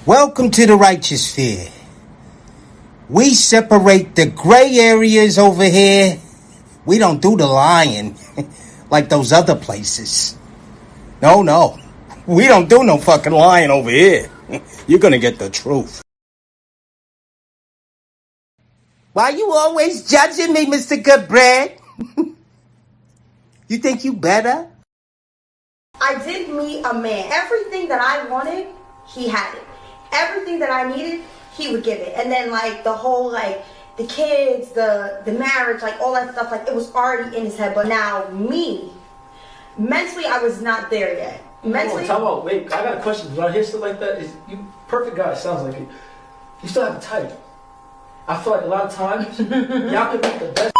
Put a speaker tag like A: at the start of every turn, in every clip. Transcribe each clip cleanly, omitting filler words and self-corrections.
A: Welcome to the righteous sphere. We separate the gray areas over here. We don't do the lying like those other places. No. We don't do no fucking lying over here. You're gonna get the truth. Why you always judging me, Mr. Goodbread? You think you better?
B: I did meet a man. Everything that I wanted, he had it. Everything that I needed, he would give it. And then like the whole like the kids, the marriage, like all that stuff, like it was already in his head. But now me, mentally, I was not there yet. Mentally,
C: Time out. Wait, I got a question. When I hear stuff like that, is you perfect guy? Sounds like it. You still have a type. I feel like a lot of times y'all could make the best.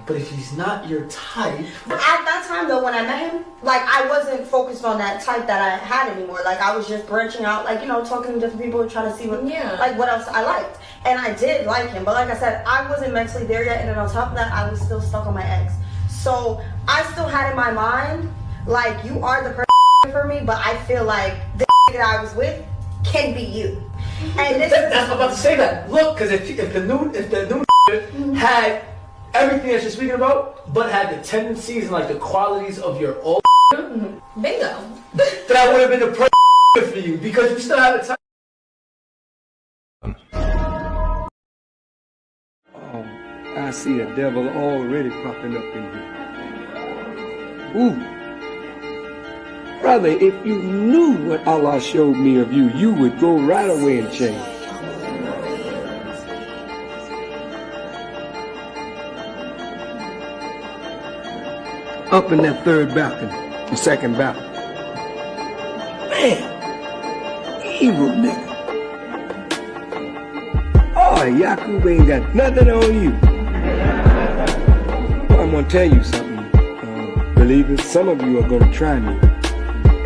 C: But if he's not your type...
B: At that time, though, when I met him, like, I wasn't focused on that type that I had anymore. Like, I was just branching out, like, you know, talking to different people and trying to see what, like, what else I liked. And I did like him. But like I said, I wasn't mentally there yet. And then on top of that, I was still stuck on my ex. So I still had in my mind, like, you are the person for me, but I feel like the that I was with can be you. And this
C: that's what I'm about to say that. Look, because if the new had... everything that you're speaking about, but had the tendencies and like the qualities of your old
D: bingo.
C: That would have been the perfect for you because you still have a time.
E: Oh, I see a devil already popping up in here. Ooh. Brother, if you knew what Allah showed me of you, you would go right away and change. Up in that third balcony, the second balcony. Man, evil nigga. Oh, Yakub ain't got nothing on you. Well, I'm gonna tell you something, believers. Some of you are gonna try me,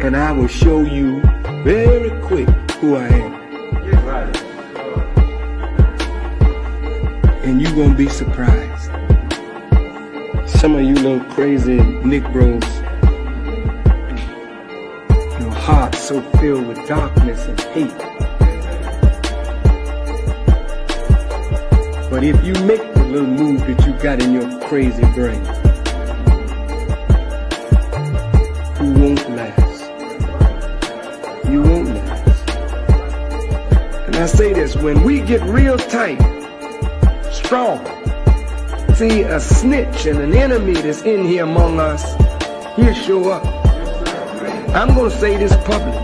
E: and I will show you very quick who I am. And you're gonna be surprised. Some of you little crazy Negroes, your heart so filled with darkness and hate. But if you make the little move that you got in your crazy brain, you won't last. You won't last. And I say this, when we get real tight, strong, see a snitch and an enemy that's in here among us, he'll show up. I'm going to say this public,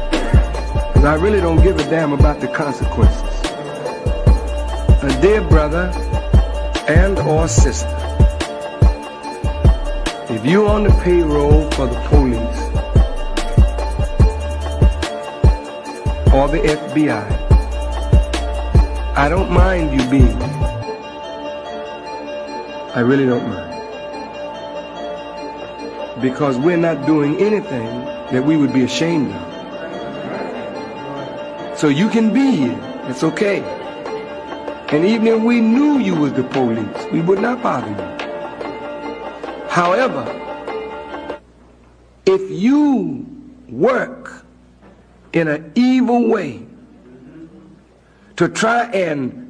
E: because I really don't give a damn about the consequences. A dear brother and or sister, if you're on the payroll for the police or the FBI, I don't mind you being there. I really don't mind. Because we're not doing anything that we would be ashamed of. So you can be here. It's okay. And even if we knew you was the police, we would not bother you. However, if you work in an evil way to try and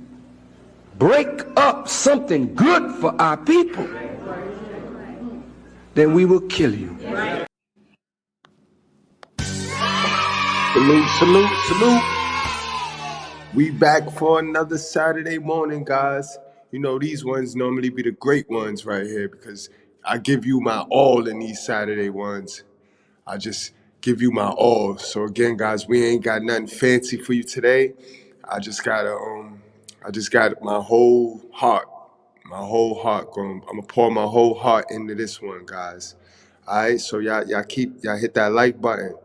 E: break up something good for our people, then we will kill you.
F: Salute, salute, salute. We back for another Saturday morning, guys. You know, these ones normally be the great ones right here because I give you my all in these Saturday ones. I just give you my all. So again, guys, we ain't got nothing fancy for you today. I just got my whole heart. I'm gonna pour my whole heart into this one, guys. All right, so y'all hit that like button.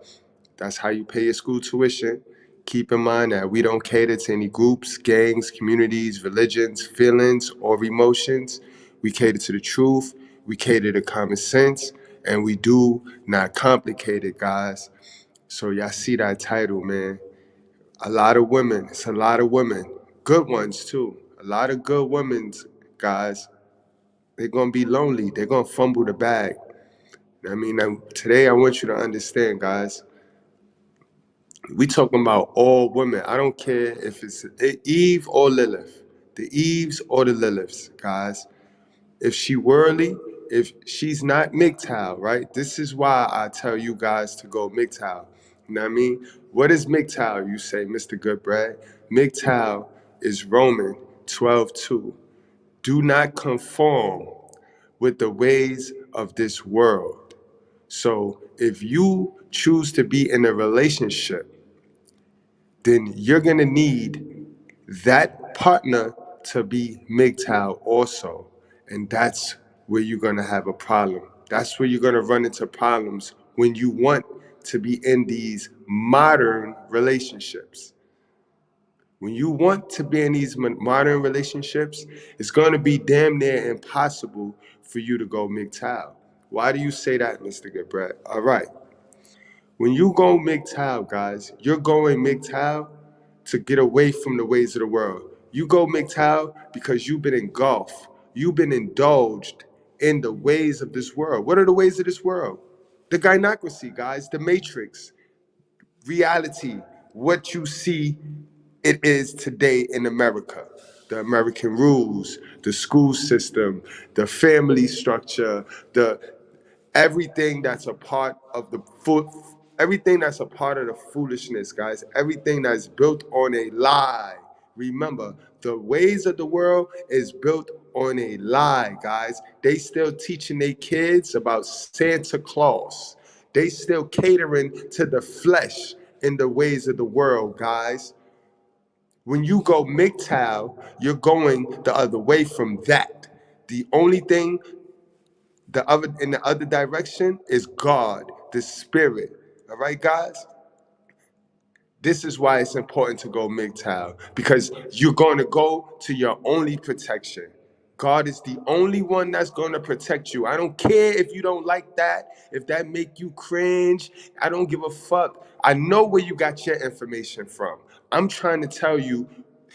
F: That's how you pay your school tuition. Keep in mind that we don't cater to any groups, gangs, communities, religions, feelings, or emotions. We cater to the truth. We cater to common sense, and we do not complicate it, guys. So y'all see that title, man. A lot of women. It's a lot of women. Good ones, too. A lot of good women, guys. They're going to be lonely. They're going to fumble the bag. I mean, today I want you to understand, guys. We talking about all women. I don't care if it's Eve or Lilith, the Eves or the Liliths, guys. If she worldly, if she's not Mgtow, right? This is why I tell you guys to go Mgtow. You know what I mean? What is Mgtow, you say, Mr. Goodbread? Mgtow is Roman 12:2. Do not conform with the ways of this world. So if you choose to be in a relationship, then you're going to need that partner to be Mgtow also. And that's where you're going to have a problem. That's where you're going to run into problems when you want to be in these modern relationships. When you want to be in these modern relationships, it's going to be damn near impossible for you to go Mgtow. Why do you say that, Mr. Goodbread? All right. When you go Mgtow, guys, you're going Mgtow to get away from the ways of the world. You go Mgtow because you've been engulfed. You've been indulged in the ways of this world. What are the ways of this world? The gynocracy, guys, the matrix, reality, what you see it is today in America. The American rules, the school system, the family structure, the everything that's a part of the everything that's a part of the foolishness, guys. Everything that's built on a lie. Remember, the ways of the world is built on a lie, guys. They still teaching their kids about Santa Claus. They still catering to the flesh in the ways of the world, guys. When you go Mgtow, you're going the other way from that. The only thing the other in the other direction is God, the spirit. All right, guys? This is why it's important to go Mgtow, because you're going to go to your only protection. God is the only one that's going to protect you. I don't care if you don't like that, if that make you cringe. I don't give a fuck. I know where you got your information from. I'm trying to tell you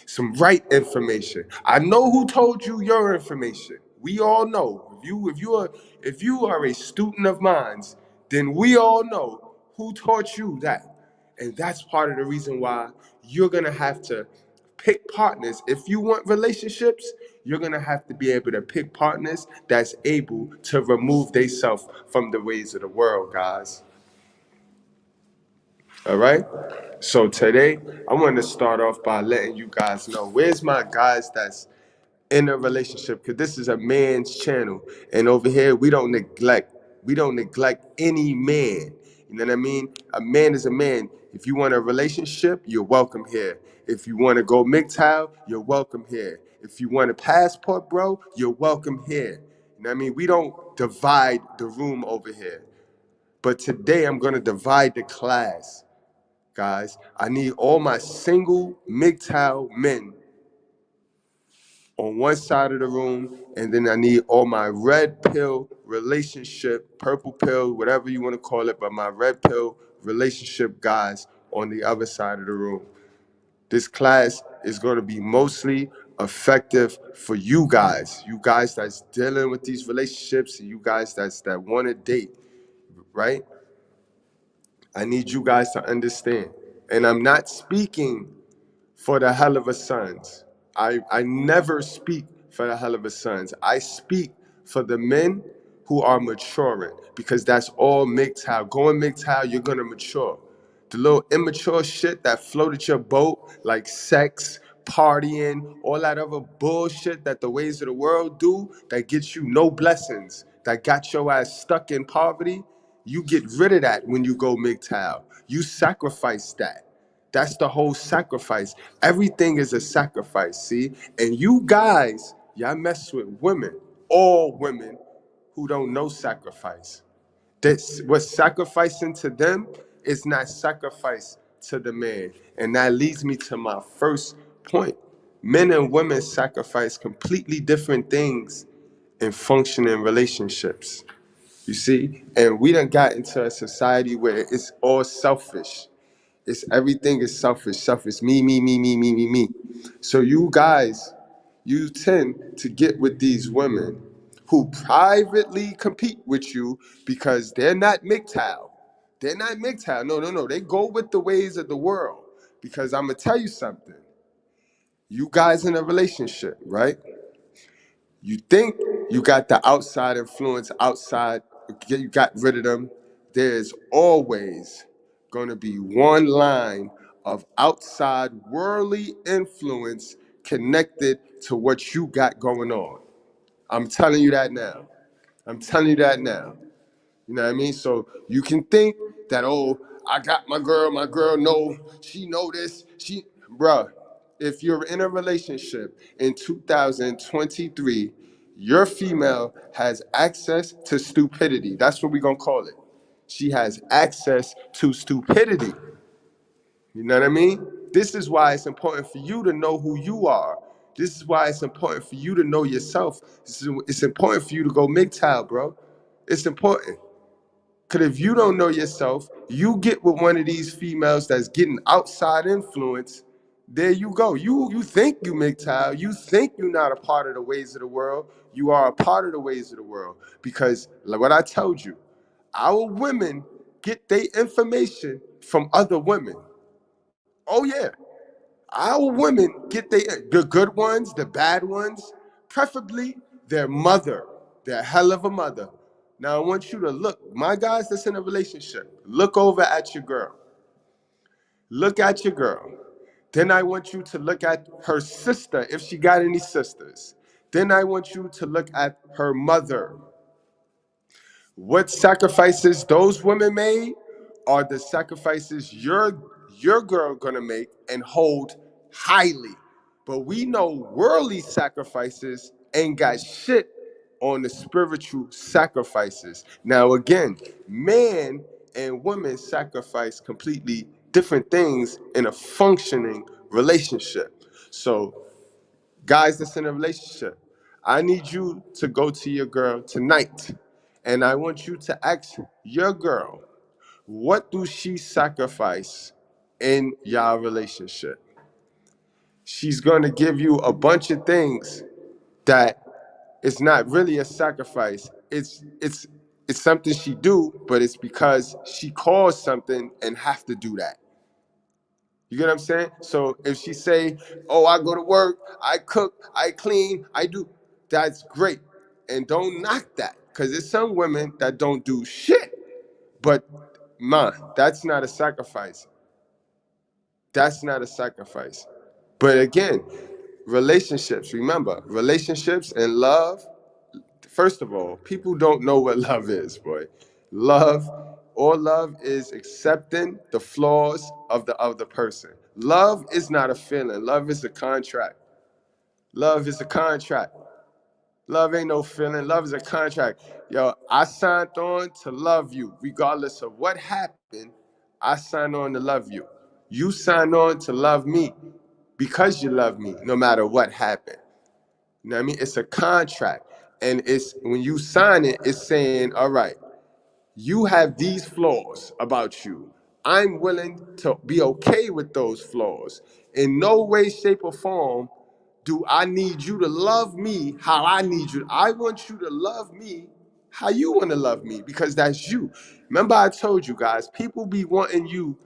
F: some right information. I know who told you your information. We all know. If you are a student of mine, then we all know who taught you that. And that's part of the reason why you're going to have to pick partners. If you want relationships, you're going to have to be able to pick partners that's able to remove themselves from the ways of the world, guys. All right? So today, I want to start off by letting you guys know, where's my guys that's in a relationship, because this is a man's channel, and over here we don't neglect any man. You know what I mean? A man is a man. If you want a relationship, you're welcome here. If you want to go Mgtow, you're welcome here. If you want a passport, bro, you're welcome here. You know what I mean? We don't divide the room over here. But today I'm going to divide the class, guys. I need all my single Mgtow men on one side of the room, and then I need all my red pill relationship, purple pill, whatever you want to call it, but my red pill relationship guys on the other side of the room. This class is going to be mostly effective for you guys that's dealing with these relationships, and you guys that want to date, right? I need you guys to understand. And I'm not speaking for the hell of a sons. I never speak for the hell of a sons. I speak for the men who are maturing, because that's all Mgtow. Going Mgtow, you're gonna mature. The little immature shit that floated your boat, like sex, partying, all that other bullshit that the ways of the world do, that gets you no blessings, that got your ass stuck in poverty, you get rid of that when you go Mgtow. You sacrifice that. That's the whole sacrifice. Everything is a sacrifice, see? And you guys, y'all mess with women, all women who don't know sacrifice. That's what's sacrificing to them is not sacrifice to the man. And that leads me to my first point. Men and women sacrifice completely different things in functioning relationships. You see? And we done got into a society where it's all selfish. It's everything is selfish. Me. So you guys, you tend to get with these women who privately compete with you because they're not Mgtow. They're not Mgtow. No. They go with the ways of the world. Because I'm going to tell you something. You guys in a relationship, right? You think you got the outside influence outside, you got rid of them. There's always going to be one line of outside worldly influence connected to what you got going on. I'm telling you that now. I'm telling you that now. You know what I mean? So you can think that, oh, I got my girl know, she know this, bruh, if you're in a relationship in 2023, your female has access to stupidity. That's what we're gonna call it. She has access to stupidity. You know what I mean? This is why it's important for you to know who you are. This is why it's important for you to know yourself. It's important for you to go Mgtow, bro. It's important. Because if you don't know yourself, you get with one of these females that's getting outside influence, there you go. You think you Mgtow. You think you're not a part of the ways of the world. You are a part of the ways of the world. Because like what I told you, our women get their information from other women. Oh yeah. Our women get the good ones, the bad ones, preferably their mother, their hell of a mother. Now I want you to look, my guys that's in a relationship, look over at your girl. Look at your girl. Then I want you to look at her sister, if she got any sisters. Then I want you to look at her mother. What sacrifices those women made are the sacrifices your girl gonna make and hold highly. But we know worldly sacrifices ain't got shit on the spiritual sacrifices. Now again, man and woman sacrifice completely different things in a functioning relationship. So guys that's in a relationship, I need you to go to your girl tonight and I want you to ask your girl, what do she sacrifice in y'all relationship? She's going to give you a bunch of things that it's not really a sacrifice. It's something she do, but it's because she caused something and have to do that. You get what I'm saying? So if she say, oh, I go to work, I cook, I clean, I do, that's great. And don't knock that, because there's some women that don't do shit. But man, that's not a sacrifice. That's not a sacrifice. But again, relationships, remember, relationships and love, first of all, people don't know what love is, boy. Love, all love is accepting the flaws of the other person. Love is not a feeling. Love is a contract. Love is a contract. Love ain't no feeling. Love is a contract. Yo, I signed on to love you. Regardless of what happened, I signed on to love you. You signed on to love me because you love me, no matter what happened. You know what I mean? It's a contract. And it's when you sign it, it's saying, all right, you have these flaws about you. I'm willing to be okay with those flaws. In no way, shape, or form do I need you to love me how I need you. I want you to love me how you want to love me, because that's you. Remember I told you guys, people be wanting you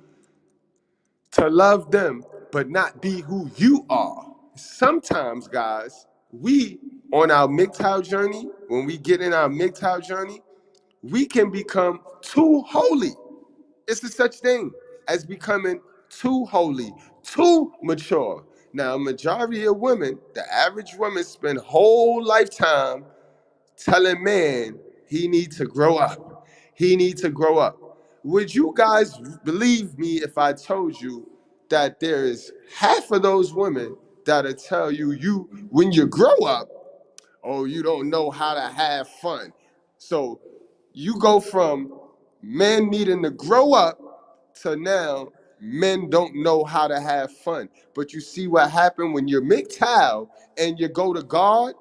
F: to love them, but not be who you are. Sometimes, guys, we, on our Mgtow journey, when we get in our Mgtow journey, we can become too holy. It's a such thing as becoming too holy, too mature. Now, a majority of women, the average woman, spend whole lifetime telling man he needs to grow up. He needs to grow up. Would you guys believe me if I told you that there is half of those women that'll tell you when you grow up, oh, you don't know how to have fun. So you go from men needing to grow up to now men don't know how to have fun. But you see what happened when you're Mgtow and you go to God?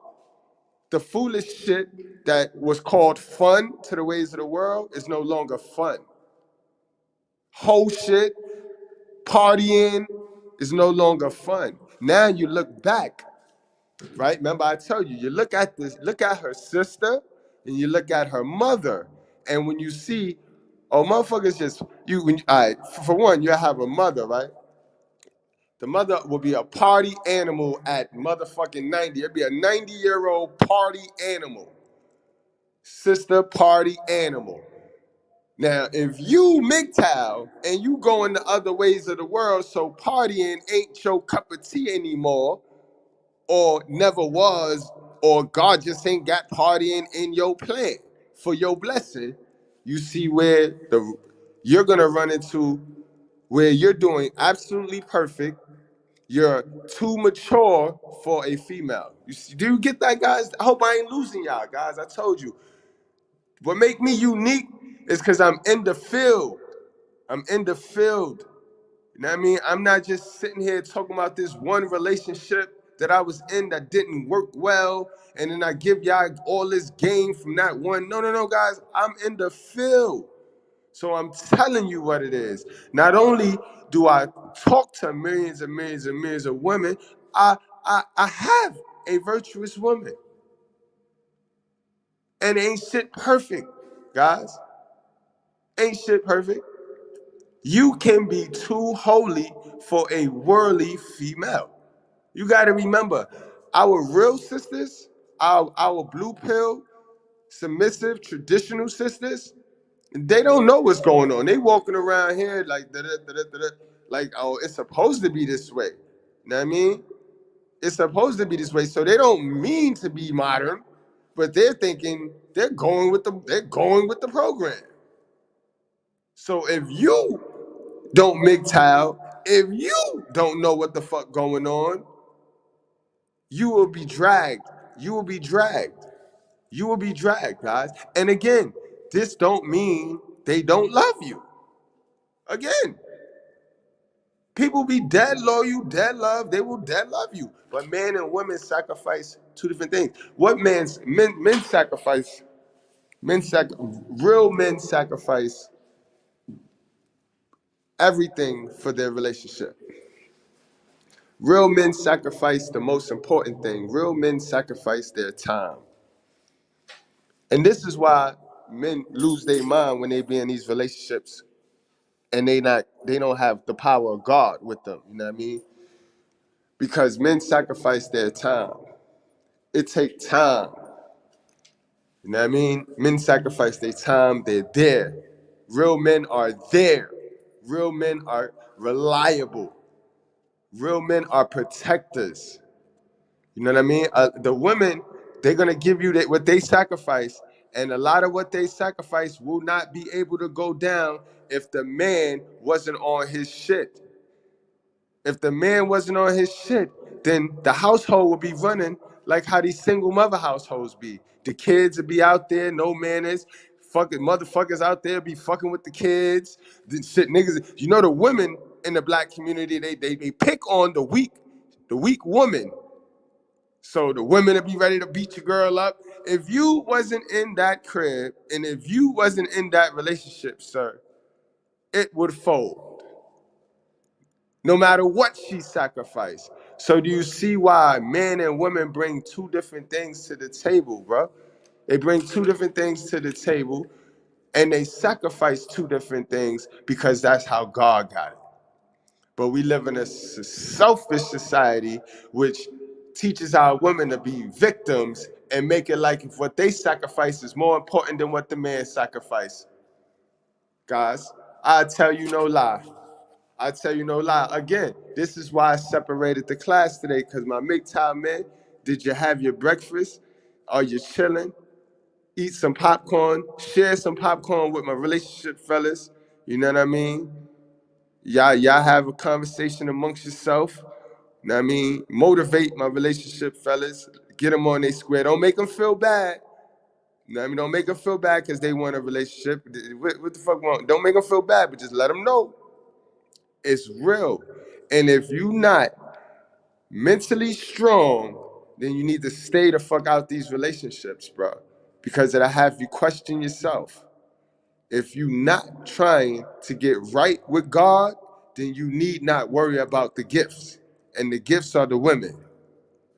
F: The foolish shit that was called fun to the ways of the world is no longer fun. Whole shit, partying is no longer fun. Now you look back, right? Remember I tell you, you look at her sister and you look at her mother, and when you see Oh, motherfuckers just you. When, all right, for one, you have a mother, right? The mother will be a party animal at motherfucking 90. It'd be a 90-year-old party animal. Sister party animal. Now, if you Mgtow and you going the other ways of the world, so partying ain't your cup of tea anymore, or never was, or God just ain't got partying in your plan for your blessing, you see where you're gonna run into where you're doing absolutely perfect. You're too mature for a female. You see, do you get that, guys? I hope I ain't losing y'all, guys. I told you. What make me unique is because I'm in the field. I'm in the field. You know what I mean? I'm not just sitting here talking about this one relationship that I was in that didn't work well, and then I give y'all all this game from that one. No, no, no, guys. I'm in the field. So I'm telling you what it is. Not only do I talk to millions and millions and millions of women, I have a virtuous woman. And ain't shit perfect, guys. Ain't shit perfect. You can be too holy for a worldly female. You got to remember, our real sisters, our blue pill, submissive, traditional sisters, they don't know what's going on. They walking around here like like, oh, it's supposed to be this way. You know what I mean? It's supposed to be this way. So they don't mean to be modern, but they're thinking they're going with the program. So if you don't Mgtow, if you don't know what the fuck going on, you will be dragged. You will be dragged. You will be dragged, guys. And again, this don't mean they don't love you. Again, people be dead loyal, dead love. They will dead love you. But men and women sacrifice two different things. What men sacrifice? Real men sacrifice everything for their relationship. Real men sacrifice the most important thing. Real men sacrifice their time. And this is why men lose their mind when they be in these relationships and they don't have the power of God with them. You know what I mean? Because men sacrifice their time. It takes time. You know what I mean? Men sacrifice their time. They're there. Real men are there. Real men are reliable. Real men are protectors. You know what I mean? The women, they're going to give you what they sacrifice, and a lot of what they sacrifice will not be able to go down if the man wasn't on his shit. If the man wasn't on his shit, then the household would be running like how these single mother households be. The kids would be out there, no manners. Fucking motherfuckers out there be fucking with the kids. The shit niggas. You know the women in the black community, they pick on the weak woman. So the women would be ready to beat your girl up. If you wasn't in that crib and if you wasn't in that relationship, sir, it would fold. No matter what she sacrificed. So do you see why men and women bring two different things to the table, bro? They bring two different things to the table and they sacrifice two different things because that's how God got it. But we live in a selfish society which teaches our women to be victims and make it like if what they sacrifice is more important than what the man sacrificed. Guys, I tell you no lie. I tell you no lie. Again, this is why I separated the class today, because my Mgtow men, did you have your breakfast? Are you chilling? Eat some popcorn, share some popcorn with my relationship fellas. You know what I mean? Y'all have a conversation amongst yourself. You know what I mean? Motivate my relationship fellas. Get them on their square. Don't make them feel bad. You know what I mean? Don't make them feel bad because they want a relationship. What the fuck wrong? Don't make them feel bad, but just let them know. It's real. And if you not mentally strong, then you need to stay the fuck out these relationships, bro. Because it'll have you question yourself. If you not trying to get right with God, then you need not worry about the gifts. And the gifts are the women.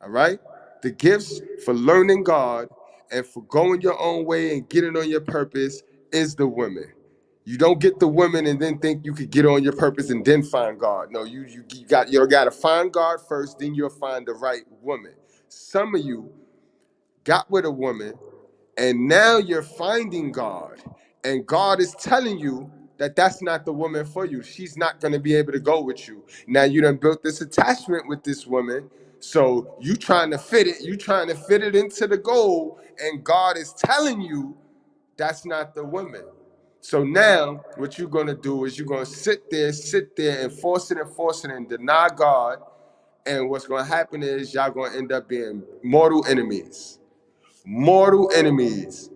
F: All right? The gifts for learning God and for going your own way and getting on your purpose is the women. You don't get the woman and then think you could get on your purpose and then find God. No, you got to find God first, then you'll find the right woman. Some of you got with a woman, and now you're finding God, and God is telling you that that's not the woman for you. She's not going to be able to go with you. Now you done built this attachment with this woman, so you trying to fit it into the goal, and God is telling you that's not the woman. So now what you're going to do is you're going to sit there and force it and deny God, and what's going to happen is y'all going to end up being mortal enemies. Mortal enemies.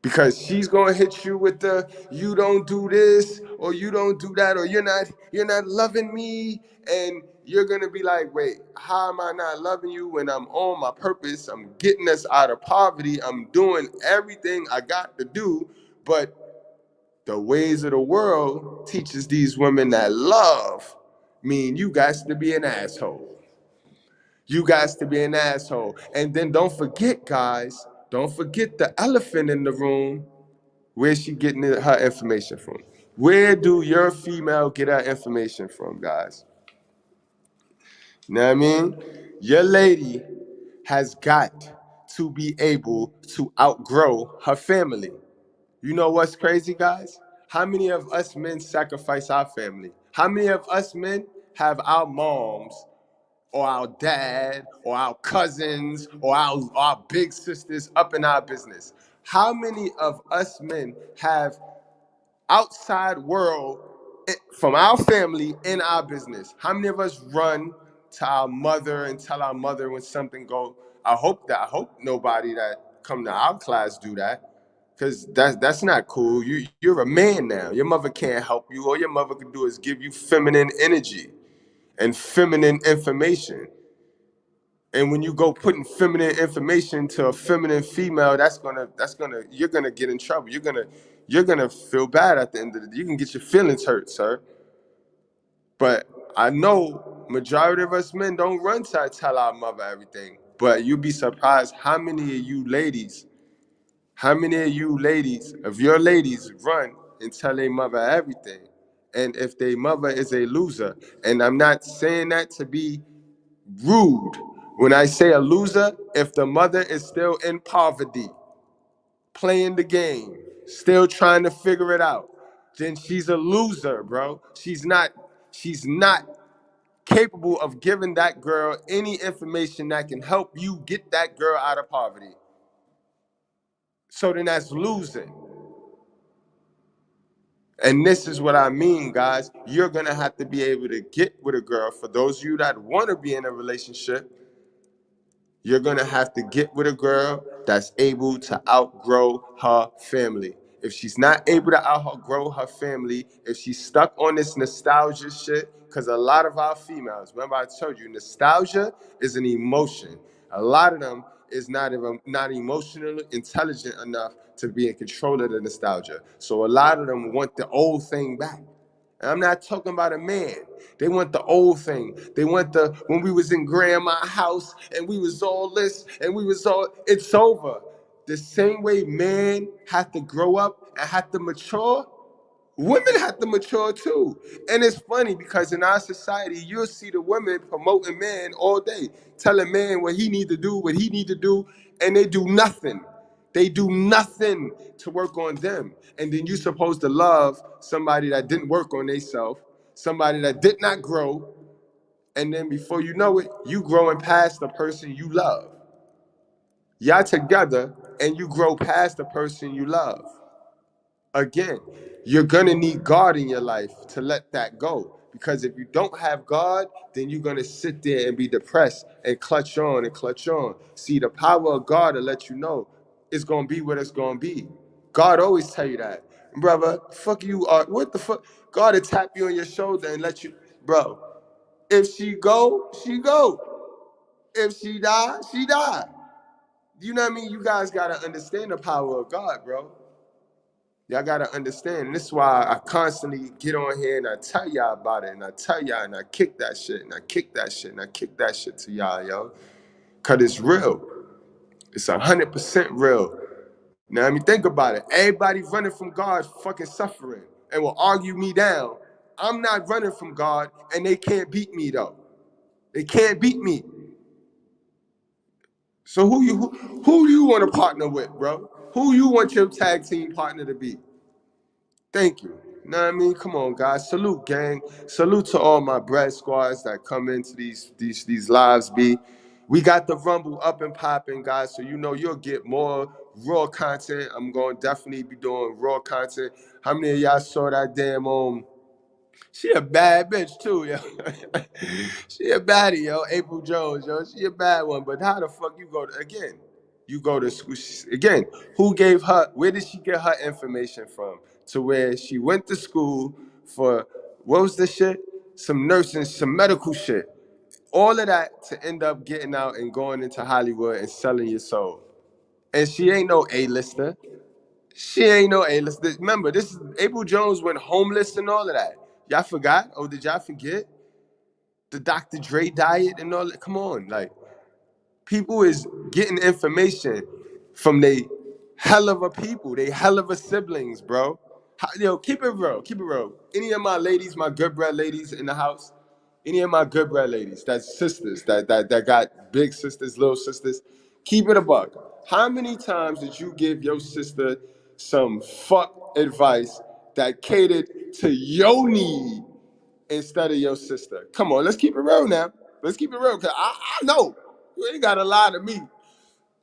F: Because she's gonna hit you with the you don't do this or you don't do that or you're not loving me, and you're gonna be like, wait, how am I not loving you when I'm on my purpose? I'm getting us out of poverty. I'm doing everything I got to do, but the ways of the world teaches these women that love mean you got to be an asshole. You guys to be an asshole. And then don't forget, guys, don't forget the elephant in the room. Where's she getting her information from? Where do your female get her information from, guys? You know what I mean? Your lady has got to be able to outgrow her family. You know what's crazy, guys? How many of us men sacrifice our family? How many of us men have our moms or our dad, or our cousins, or our big sisters up in our business? How many of us men have outside world from our family in our business? How many of us run to our mother and tell our mother when something go? I hope nobody that come to our class do that, because that's not cool. You're a man now. Your mother can't help you. All your mother can do is give you feminine energy and feminine information. And when you go putting feminine information to a feminine female, you're gonna get in trouble. You're gonna feel bad at the end of the day. You can get your feelings hurt, sir. But I know majority of us men don't run to tell our mother everything. But you'd be surprised how many of you ladies, of your ladies, run and tell their mother everything. And if their mother is a loser, and I'm not saying that to be rude. When I say a loser, if the mother is still in poverty, playing the game, still trying to figure it out, then she's a loser, bro. She's not capable of giving that girl any information that can help you get that girl out of poverty. So then that's losing. And this is what I mean, guys. You're going to have to be able to get with a girl. For those of you that want to be in a relationship, you're going to have to get with a girl that's able to outgrow her family. If she's not able to outgrow her family, if she's stuck on this nostalgia shit, because a lot of our females, remember I told you, nostalgia is an emotion. A lot of them is not emotionally intelligent enough to be in control of the nostalgia. So a lot of them want the old thing back. And I'm not talking about a man. They want the old thing. They want the when we was in grandma's house and we was all this and we was all, it's over. The same way men have to grow up and have to mature, women have to mature too. And it's funny because in our society, you'll see the women promoting men all day, telling men what he need to do, and they do nothing. They do nothing to work on them. And then you're supposed to love somebody that didn't work on themselves, somebody that did not grow, and then before you know it, you growing past the person you love. Y'all together, and you grow past the person you love. Again, you're going to need God in your life to let that go. Because if you don't have God, then you're going to sit there and be depressed and clutch on and clutch on. See, the power of God will let you know it's going to be what it's going to be. God always tell you that. Brother, fuck you. What the fuck? God will tap you on your shoulder and let you, bro, if she go, she go. If she die, she die. You know what I mean? You guys got to understand the power of God, bro. Y'all gotta understand. And this is why I constantly get on here and I tell y'all about it, and I tell y'all, and I kick that shit, and I kick that shit, and I kick that shit to y'all, yo. Cause it's real. It's 100% real. Now, I mean, think about it. Everybody running from God fucking suffering and will argue me down. I'm not running from God, and they can't beat me, though. They can't beat me. So who you want to partner with, bro? Who you want your tag team partner to be? Thank you. You know what I mean? Come on, guys. Salute, gang. Salute to all my bread squads that come into these lives, B. We got the Rumble up and popping, guys, so you know you'll get more raw content. I'm going to definitely be doing raw content. How many of y'all saw that damn she a bad bitch too, yo. She a baddie, yo. April Jones, yo. She a bad one. But how the fuck you go to, again? You go to school again. Who gave her? Where did she get her information from? To where she went to school for what was the shit? Some nursing, some medical shit. All of that to end up getting out and going into Hollywood and selling your soul. And she ain't no A-lister. She ain't no A-lister. Remember, this is April Jones went homeless and all of that. Y'all forgot? Oh, did y'all forget? The Dr. Dre diet and all that. Come on, like people is getting information from they hell of a people, they hell of a siblings, bro. Yo, keep it real, keep it real. Any of my ladies, my good bread ladies in the house, any of my good bread ladies, that's sisters, that got big sisters, little sisters, keep it a buck. How many times did you give your sister some fuck advice that catered to your need instead of your sister? Come on, let's keep it real now. Let's keep it real, because I know you ain't got to lie to me.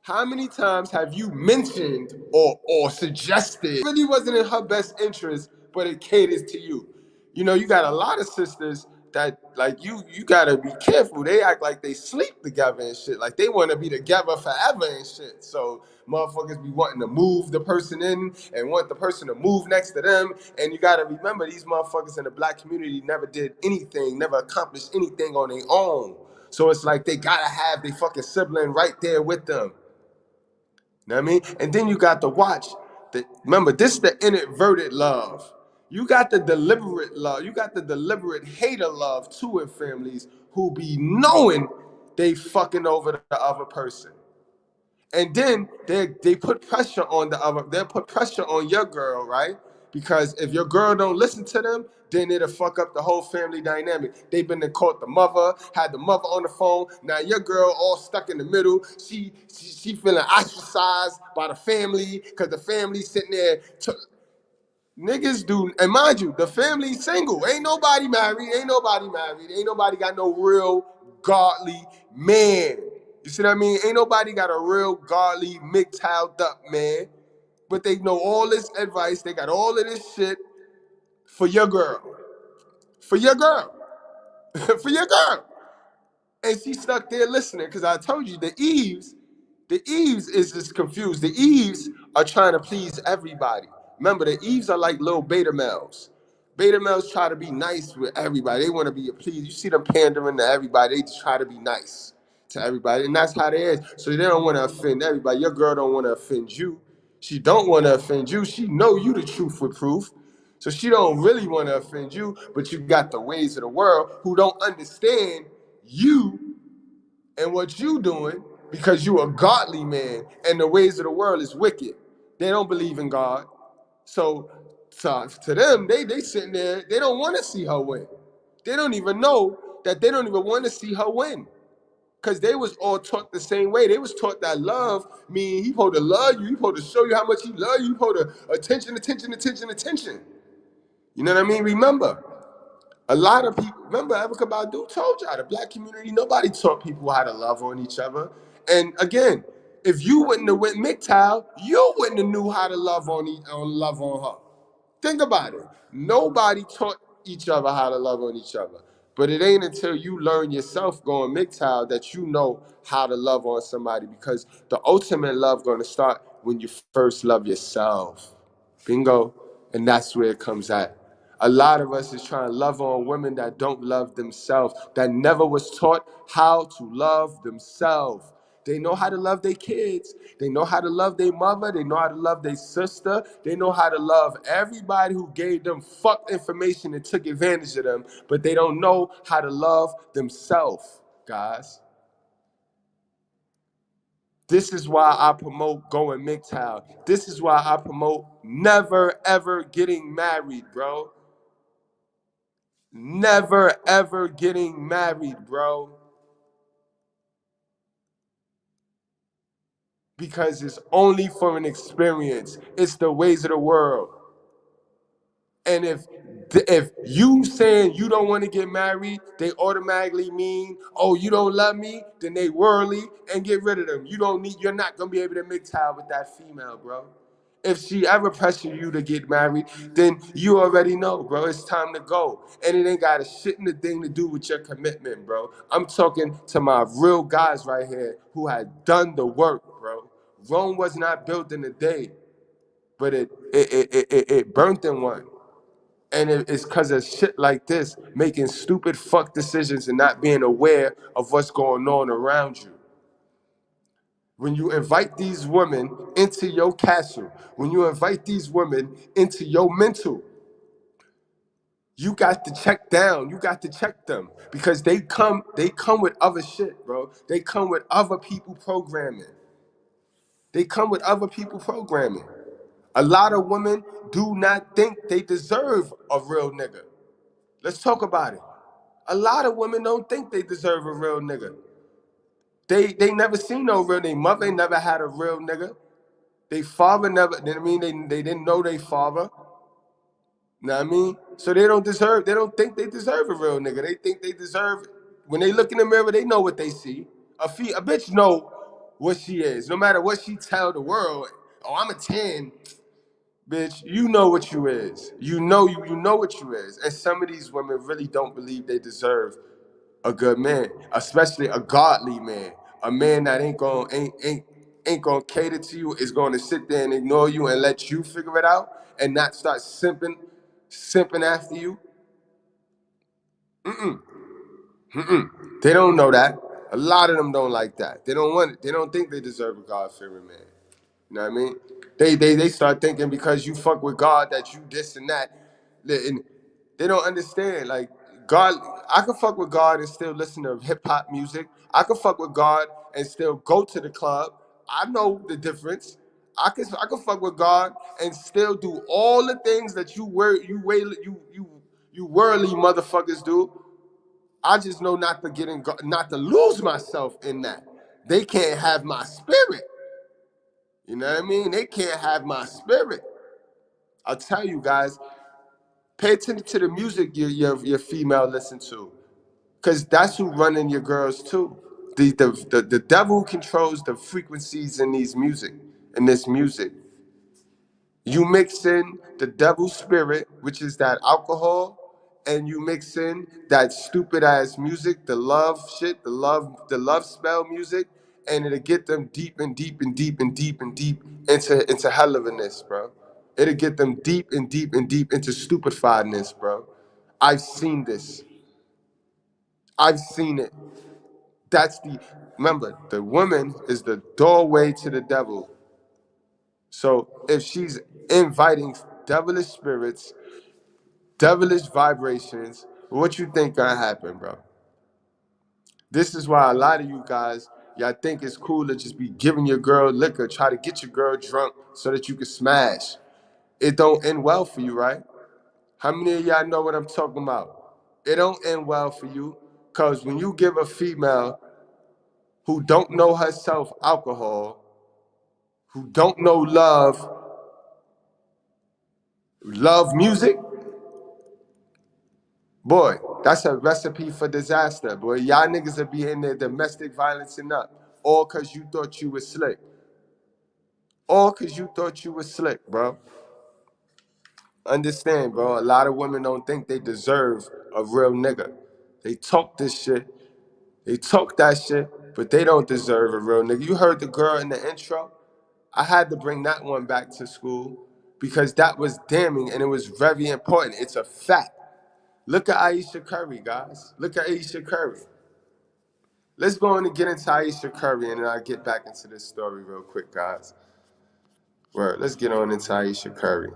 F: How many times have you mentioned or suggested it really wasn't in her best interest, but it caters to you? You know, you got a lot of sisters that like you gotta be careful. They act like they sleep together and shit. Like they want to be together forever and shit. So motherfuckers be wanting to move the person in and want the person to move next to them. And you gotta remember these motherfuckers in the black community never did anything, never accomplished anything on their own. So it's like they gotta have their fucking sibling right there with them. You know what I mean? And then you got to watch. Remember, this is the inadvertent love. You got the deliberate love. You got the deliberate hater love too in families who be knowing they fucking over the other person. And then they put pressure on the other. They'll put pressure on your girl, right? Because if your girl don't listen to them, then it'll fuck up the whole family dynamic. They've been and caught the mother, had the mother on the phone. Now your girl all stuck in the middle. She feeling ostracized by the family because the family sitting there. Niggas do, and mind you, the family's single. Ain't nobody married. Ain't nobody married. Ain't nobody got no real godly man. You see what I mean? Ain't nobody got a real godly, Mgtow up man. But they know all this advice. They got all of this shit for your girl. For your girl. For your girl. And she stuck there listening because I told you the Eves is just confused. The Eves are trying to please everybody. Remember, the Eves are like little beta males. Beta males try to be nice with everybody. They want to be pleased. You see them pandering to everybody. They just try to be nice to everybody. And that's how they is. So they don't want to offend everybody. Your girl don't want to offend you. She don't want to offend you. She know you the truth with proof. So she don't really want to offend you, but you got the ways of the world who don't understand you and what you doing because you a godly man and the ways of the world is wicked. They don't believe in God. So to them, they sitting there, they don't want to see her win. They don't even know that they don't even want to see her win. Because they was all taught the same way. They was taught that love mean he supposed to love you, he supposed to show you how much he love you, he supposed to attention, attention, attention, attention. You know what I mean? Remember, a lot of people, remember Erica Badu told y'all, the black community, nobody taught people how to love on each other. And again, if you wouldn't have went Mgtow, you wouldn't have knew how to love love on her. Think about it. Nobody taught each other how to love on each other. But it ain't until you learn yourself going Mgtow that you know how to love on somebody, because the ultimate love gonna start when you first love yourself. Bingo. And that's where it comes at. A lot of us is trying to love on women that don't love themselves, that never was taught how to love themselves. They know how to love their kids. They know how to love their mother. They know how to love their sister. They know how to love everybody who gave them fucked information and took advantage of them, but they don't know how to love themselves, guys. This is why I promote going Mgtow. This is why I promote never ever getting married, bro. Never ever getting married, bro. Because it's only for an experience. It's the ways of the world. And if you saying you don't want to get married, they automatically mean, oh, you don't love me, then they worldly and get rid of them. You're not gonna be able to mix time with that female, bro. If she ever pressure you to get married, then you already know, bro. It's time to go. And it ain't got a shit in the thing to do with your commitment, bro. I'm talking to my real guys right here who had done the work, bro. Rome was not built in a day, but it burnt in one. And it's because of shit like this, making stupid fuck decisions and not being aware of what's going on around you. When you invite these women into your castle, when you invite these women into your mental, you got to check down. You got to check them because they come with other shit, bro. They come with other people programming. They come with other people programming. A lot of women do not think they deserve a real nigga. Let's talk about it. A lot of women don't think they deserve a real nigga. They never seen no real. Their mother never had a real nigga. They father never. You know what I mean, they didn't know their father. You know what I mean? So they don't deserve. They don't think they deserve a real nigga. They think they deserve. When they look in the mirror, they know what they see. A bitch know what she is. No matter what she tell the world. Oh, I'm a 10. Bitch, you know what you is. You know what you is. And some of these women really don't believe they deserve a good man, especially a godly man, a man that ain't gonna cater to you, is gonna sit there and ignore you and let you figure it out and not start simping after you. They don't know that. A lot of them don't like that. They don't want it. They don't think they deserve a God-fearing man. You know what I mean? They start thinking because you fuck with God that you this and that. And they don't understand. Like God, I could fuck with God and still listen to hip hop music. I could fuck with God and still go to the club. I know the difference. I could fuck with God and still do all the things that you worldly motherfuckers do. I just know not to lose myself in that. They can't have my spirit. You know what I mean? They can't have my spirit. I'll tell you guys, pay attention to the music your female listen to. Because that's who running your girls too. The devil controls the frequencies in this music. You mix in the devil's spirit, which is that alcohol, and you mix in that stupid ass music, the love shit, the love spell music, and it'll get them deep and deep and deep and deep and deep into hellivaness, bro. It'll get them deep and deep and deep into stupefiedness, bro. I've seen this. I've seen it. Remember, the woman is the doorway to the devil. So if she's inviting devilish spirits, devilish vibrations, what you think gonna happen, bro? This is why a lot of you guys, y'all think it's cool to just be giving your girl liquor, try to get your girl drunk so that you can smash. It don't end well for you, right? How many of y'all know what I'm talking about? It don't end well for you, because when you give a female who don't know herself alcohol, who don't know love music, boy, that's a recipe for disaster. Boy, y'all niggas will be in there domestic violence and up. All because you thought you was slick. All because you thought you was slick, bro. Understand, bro. A lot of women don't think they deserve a real nigga. They talk this shit. They talk that shit, but they don't deserve a real nigga. You heard the girl in the intro? I had to bring that one back to school because that was damning and it was very important. It's a fact. Look at Ayesha Curry, guys. Look at Ayesha Curry. Let's go on and get into Ayesha Curry and then I'll get back into this story real quick, guys. Well, let's get on into Ayesha Curry.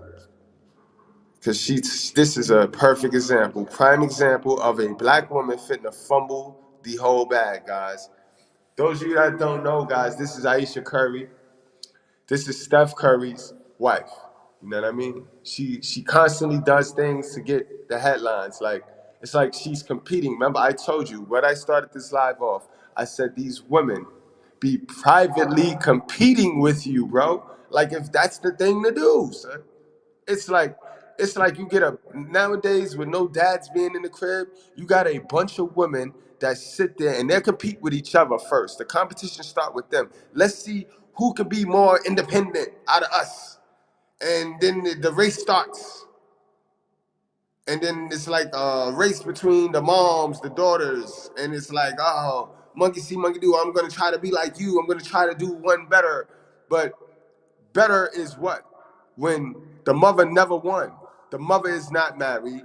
F: Because this is a perfect example, prime example of a black woman fitting to fumble the whole bag, guys. Those of you that don't know, guys, this is Ayesha Curry. This is Steph Curry's wife. You know what I mean? She constantly does things to get the headlines. Like, it's like she's competing. Remember, I told you when I started this live off, I said these women be privately competing with you, bro. Like, if that's the thing to do, son. It's like you get a nowadays with no dads being in the crib, you got a bunch of women that sit there and they compete with each other first. The competition start with them. Let's see who can be more independent out of us. And then the race starts. And then it's like a race between the moms, the daughters, and it's like, oh, monkey see, monkey do. I'm gonna try to be like you. I'm gonna try to do one better. But better is what? When the mother never won. The mother is not married.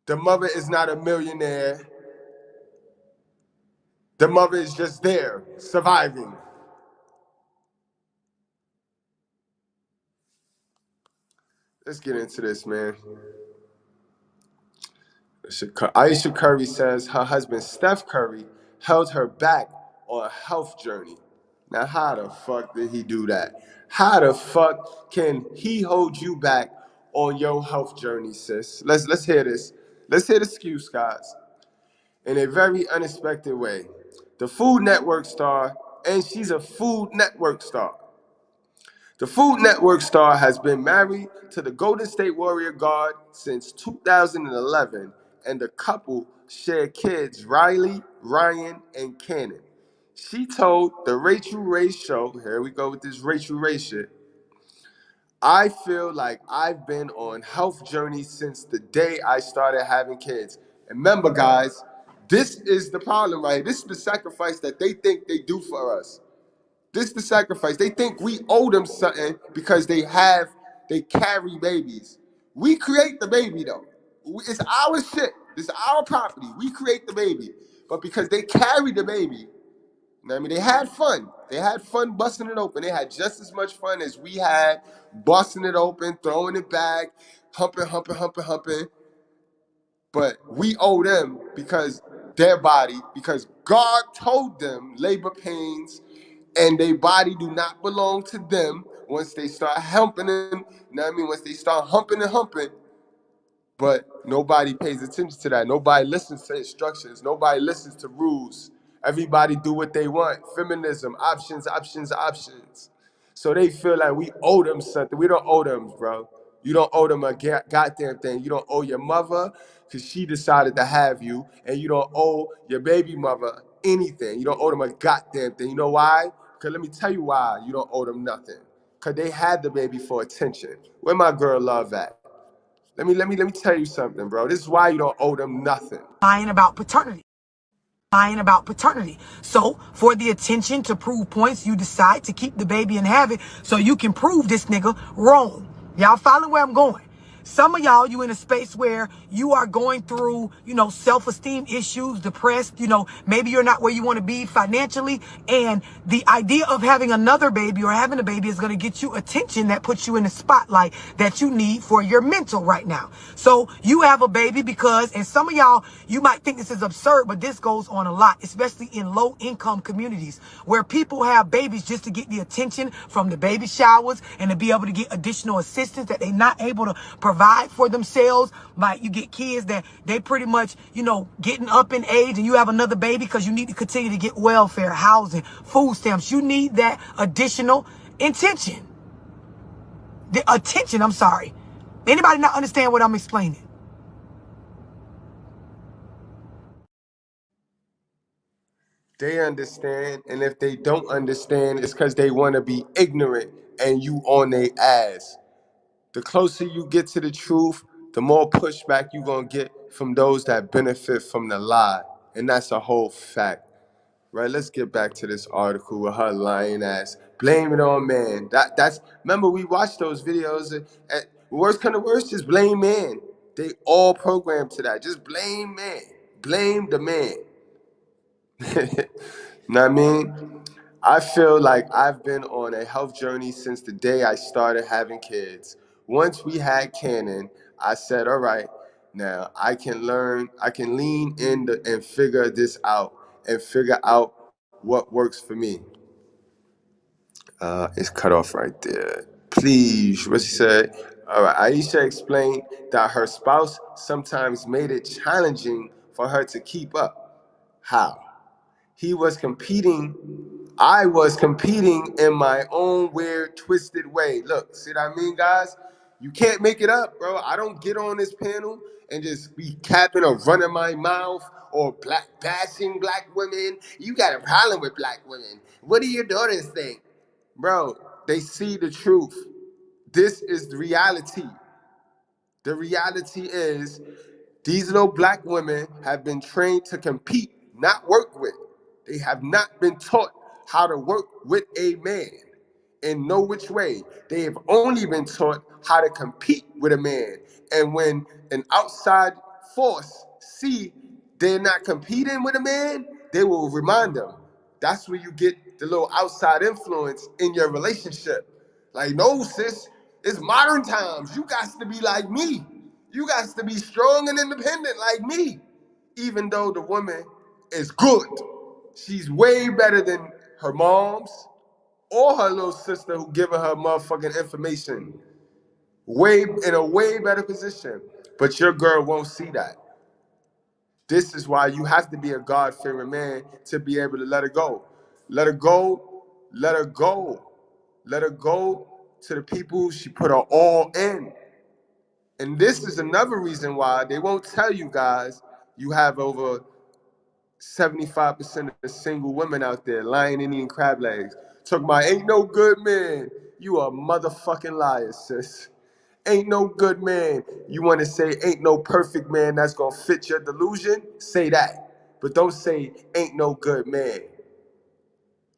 F: The mother is not a millionaire. The mother is just there, surviving. Let's get into this, man. Ayesha Curry says her husband, Steph Curry, held her back on a health journey. Now, how the fuck did he do that? How the fuck can he hold you back on your health journey, sis? Let's hear this. Let's hear the excuse, guys. In a very unexpected way. The Food Network star, and she's a Food Network star. The Food Network star has been married to the Golden State Warrior guard since 2011, and the couple share kids Riley, Ryan, and Cannon. She told the Rachel Ray show, here we go with this Rachel Ray shit, I feel like I've been on health journey since the day I started having kids. And remember, guys, this is the problem, right? This is the sacrifice that they think they do for us. This is the sacrifice. They think we owe them something because they carry babies. We create the baby, though. It's our shit. It's our property. We create the baby. But because they carry the baby, you know what I mean? They had fun. They had fun busting it open. They had just as much fun as we had busting it open, throwing it back, humping. But we owe them because their body, because God told them labor pains and their body do not belong to them once they start humping them. You know what I mean? Once they start humping and humping, but nobody pays attention to that. Nobody listens to instructions. Nobody listens to rules. Everybody do what they want. Feminism, options. So they feel like we owe them something. We don't owe them, bro. You don't owe them a goddamn thing. You don't owe your mother because she decided to have you, and you don't owe your baby mother anything. You don't owe them a goddamn thing. You know why? Because let me tell you why you don't owe them nothing. Because they had the baby for attention. Where my girl Love at? Let me tell you something, bro. This is why you don't owe them nothing.
D: Lying about paternity. So for the attention to prove points, you decide to keep the baby and have it so you can prove this nigga wrong. Y'all follow where I'm going? Some of y'all, you in a space where you are going through, self-esteem issues, depressed, maybe you're not where you want to be financially. And the idea of having another baby or having a baby is going to get you attention that puts you in the spotlight that you need for your mental right now. So you have a baby because, and some of y'all, you might think this is absurd, but this goes on a lot, especially in low income communities where people have babies just to get the attention from the baby showers and to be able to get additional assistance that they're not able to provide for themselves. Like you get kids that they pretty much, getting up in age and you have another baby because you need to continue to get welfare, housing, food stamps. You need that additional attention. I'm sorry. Anybody not understand what I'm explaining?
F: They understand, and if they don't understand, it's because they want to be ignorant and you on their ass. The closer you get to the truth, the more pushback you're going to get from those that benefit from the lie. And that's a whole fact. Right, let's get back to this article with her lying ass. Blame it on man. That's remember we watched those videos. Worst kind of worst, just blame man. They all programmed to that. Just blame man. Blame the man. Know what I mean? I feel like I've been on a health journey since the day I started having kids. Once we had Cannon, I said, all right, Now I can lean in and figure this out and figure out what works for me. It's cut off right there. Please, what she said. All right, Ayesha explained that her spouse sometimes made it challenging for her to keep up. How? He was competing. I was competing in my own weird, twisted way. Look, see what I mean, guys? You can't make it up, bro. I don't get on this panel and just be capping or running my mouth or bashing black women. You got a problem with black women. What do your daughters think? Bro, they see the truth. This is the reality. The reality is these little black women have been trained to compete, not work with. They have not been taught how to work with a man in no which way. They have only been taught how to compete with a man. And when an outside force see they're not competing with a man, they will remind them. That's where you get the little outside influence in your relationship. Like, no, sis, it's modern times. You got to be like me. You got to be strong and independent like me. Even though the woman is good, she's way better than her moms or her little sister who giving her motherfucking information. Way in a way better position. But your girl won't see that. This is why you have to be a God-fearing man to be able to let her go. Let her go. Let her go. Let her go to the people she put her all in. And this is another reason why they won't tell you guys you have over 75% of the single women out there lying and eating crab legs. Talking about ain't no good man. You a motherfucking liar, sis. Ain't no good man. You want to say ain't no perfect man that's going to fit your delusion? Say that. But don't say ain't no good man.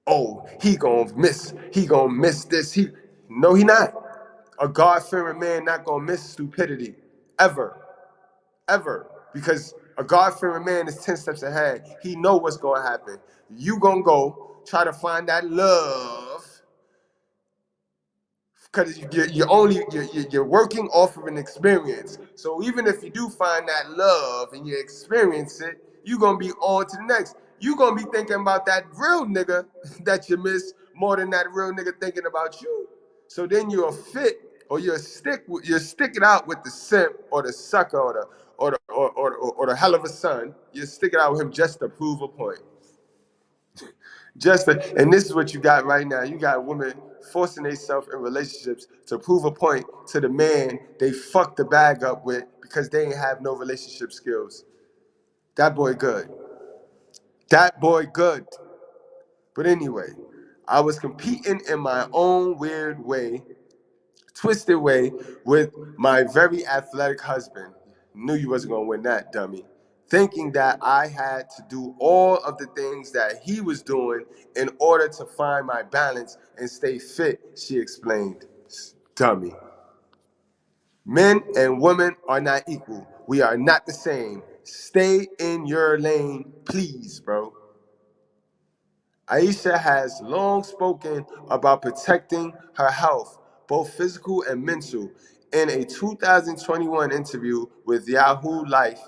F: Oh, he going to miss this. No, he not. A God-fearing man not going to miss stupidity. Ever. Ever. Because a God-fearing man is 10 steps ahead. He know what's going to happen. You going to go try to find that love because you're working off of an experience. So even if you do find that love and you experience it, you're going to be on to the next. You're going to be thinking about that real nigga that you miss more than that real nigga thinking about you. So then you're fit or you're sticking out with the simp or the sucker or the hell of a son. You're sticking out with him just to prove a point. And this is what you got right now. You got women forcing themselves in relationships to prove a point to the man they fucked the bag up with because they ain't have no relationship skills. That boy good. That boy good. But anyway, I was competing in my own weird way, twisted way, with my very athletic husband. Knew you wasn't gonna win that, dummy. Thinking that I had to do all of the things that he was doing in order to find my balance and stay fit, she explained. Dummy. Men and women are not equal. We are not the same. Stay in your lane, please, bro. Ayesha has long spoken about protecting her health, both physical and mental. In a 2021 interview with Yahoo Life,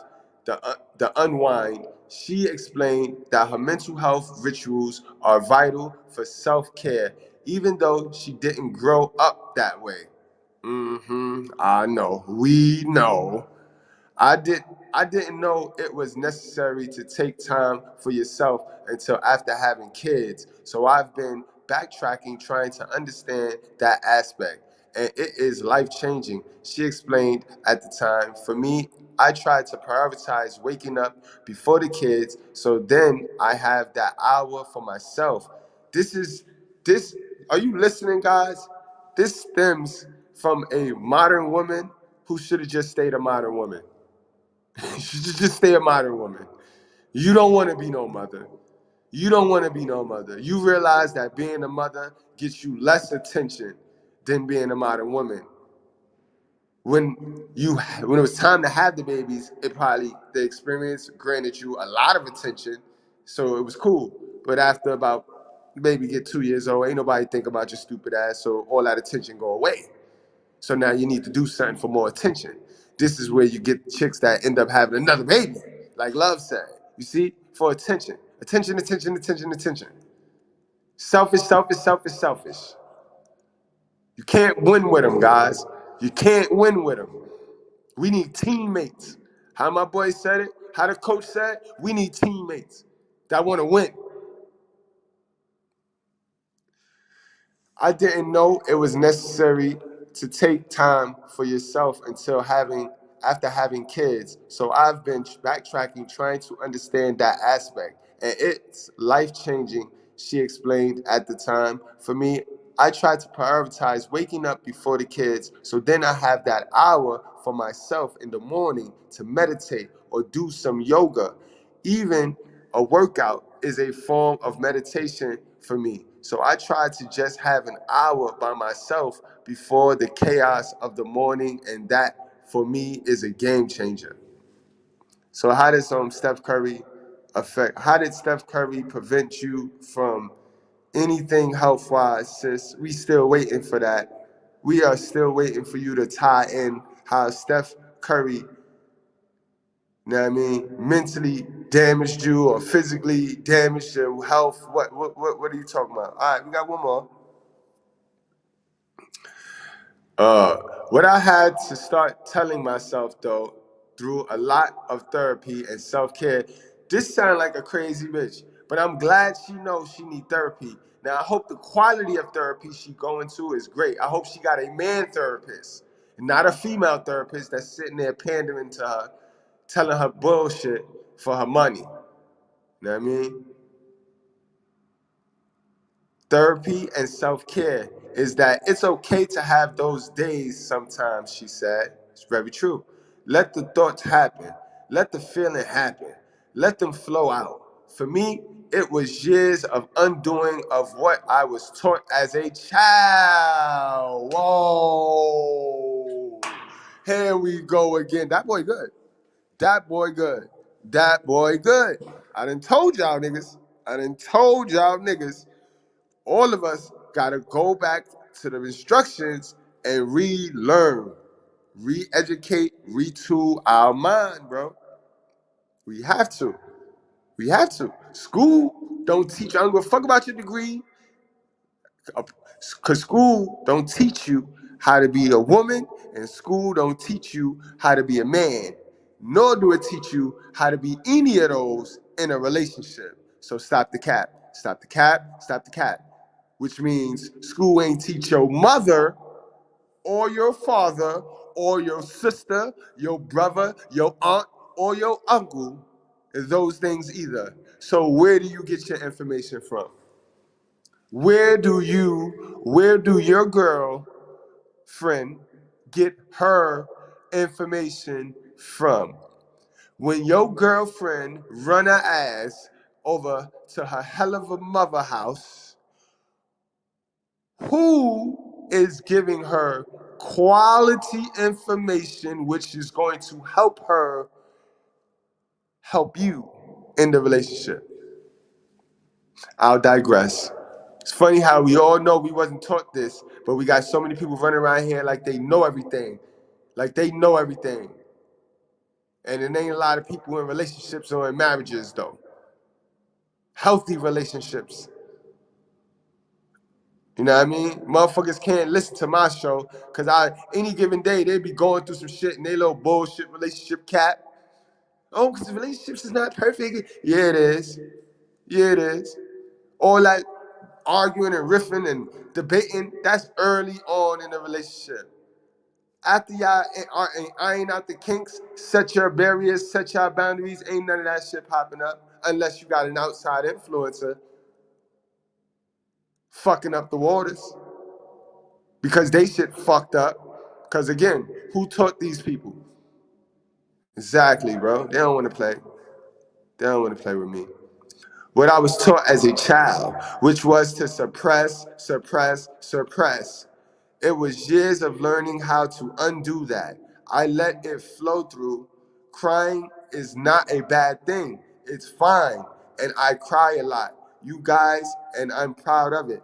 F: the Unwind, she explained that her mental health rituals are vital for self-care, even though she didn't grow up that way. I know. We know. I did. I didn't know it was necessary to take time for yourself until after having kids. So I've been backtracking, trying to understand that aspect, and it is life changing. She explained at the time. For me, I tried to prioritize waking up before the kids, so then I have that hour for myself. This is this. Are you listening, guys? This stems from a modern woman who should have just stayed a modern woman. You should just stay a modern woman. You don't want to be no mother. You don't want to be no mother. You realize that being a mother gets you less attention than being a modern woman. When it was time to have the babies, the experience granted you a lot of attention, so it was cool. But after about the baby get 2 years old, ain't nobody think about your stupid ass, so all that attention go away. So now you need to do something for more attention. This is where you get chicks that end up having another baby, like Love said. You see? For attention. Attention, attention, attention, attention. Selfish, selfish, selfish, selfish. You can't win with them, guys. You can't win with them. We need teammates. How my boy said it, how the coach said, we need teammates that want to win. I didn't know it was necessary to take time for yourself after having kids. So I've been backtracking, trying to understand that aspect. And it's life-changing, she explained at the time. For me, I try to prioritize waking up before the kids, so then I have that hour for myself in the morning to meditate or do some yoga. Even a workout is a form of meditation for me. So I try to just have an hour by myself before the chaos of the morning, and that for me is a game changer. So how did Steph Curry how did Steph Curry prevent you from anything health-wise, sis? We still waiting for that. We are still waiting for you to tie in how Steph Curry, you know what I mean, mentally damaged you or physically damaged your health. What are you talking about? All right, we got one more. What I had to start telling myself, though, through a lot of therapy and self-care, this sounds like a crazy bitch, but I'm glad she knows she need therapy. Now, I hope the quality of therapy she going to is great. I hope she got a man therapist, not a female therapist that's sitting there pandering to her, telling her bullshit for her money. You know what I mean? Therapy and self-care is that it's okay to have those days sometimes, she said. It's very true. Let the thoughts happen. Let the feeling happen. Let them flow out. For me, it was years of undoing of what I was taught as a child. Whoa. Here we go again. That boy good. That boy good. That boy good. I done told y'all niggas. All of us gotta go back to the instructions and relearn, re-educate, retool our mind, bro. We have to. We have to. School don't teach. I don't give a fuck about your degree. Because school don't teach you how to be a woman, and school don't teach you how to be a man. Nor do it teach you how to be any of those in a relationship. So stop the cap. Stop the cap. Stop the cap. Which means school ain't teach your mother or your father or your sister, your brother, your aunt, or your uncle those things either. So where do you get your information from? Where do your girlfriend get her information from? When your girlfriend run her ass over to her hell of a mother house, who is giving her quality information which is going to help her help you in the relationship? I'll digress. It's funny how we all know we wasn't taught this, but we got so many people running around here like they know everything. Like they know everything. And it ain't a lot of people in relationships or in marriages, though. Healthy relationships. You know what I mean? Motherfuckers can't listen to my show because any given day they be going through some shit and they little bullshit relationship cap. Oh, because relationships is not perfect. Yeah, it is. Yeah, it is. All that arguing and riffing and debating, that's early on in the relationship. After y'all iron out the kinks, set your barriers, set your boundaries, ain't none of that shit popping up unless you got an outside influencer fucking up the waters because they shit fucked up. Because again, who taught these people? Exactly, bro. They don't want to play. They don't want to play with me. What I was taught as a child, which was to suppress, suppress, suppress. It was years of learning how to undo that. I let it flow through. Crying is not a bad thing. It's fine. And I cry a lot. You guys, and I'm proud of it.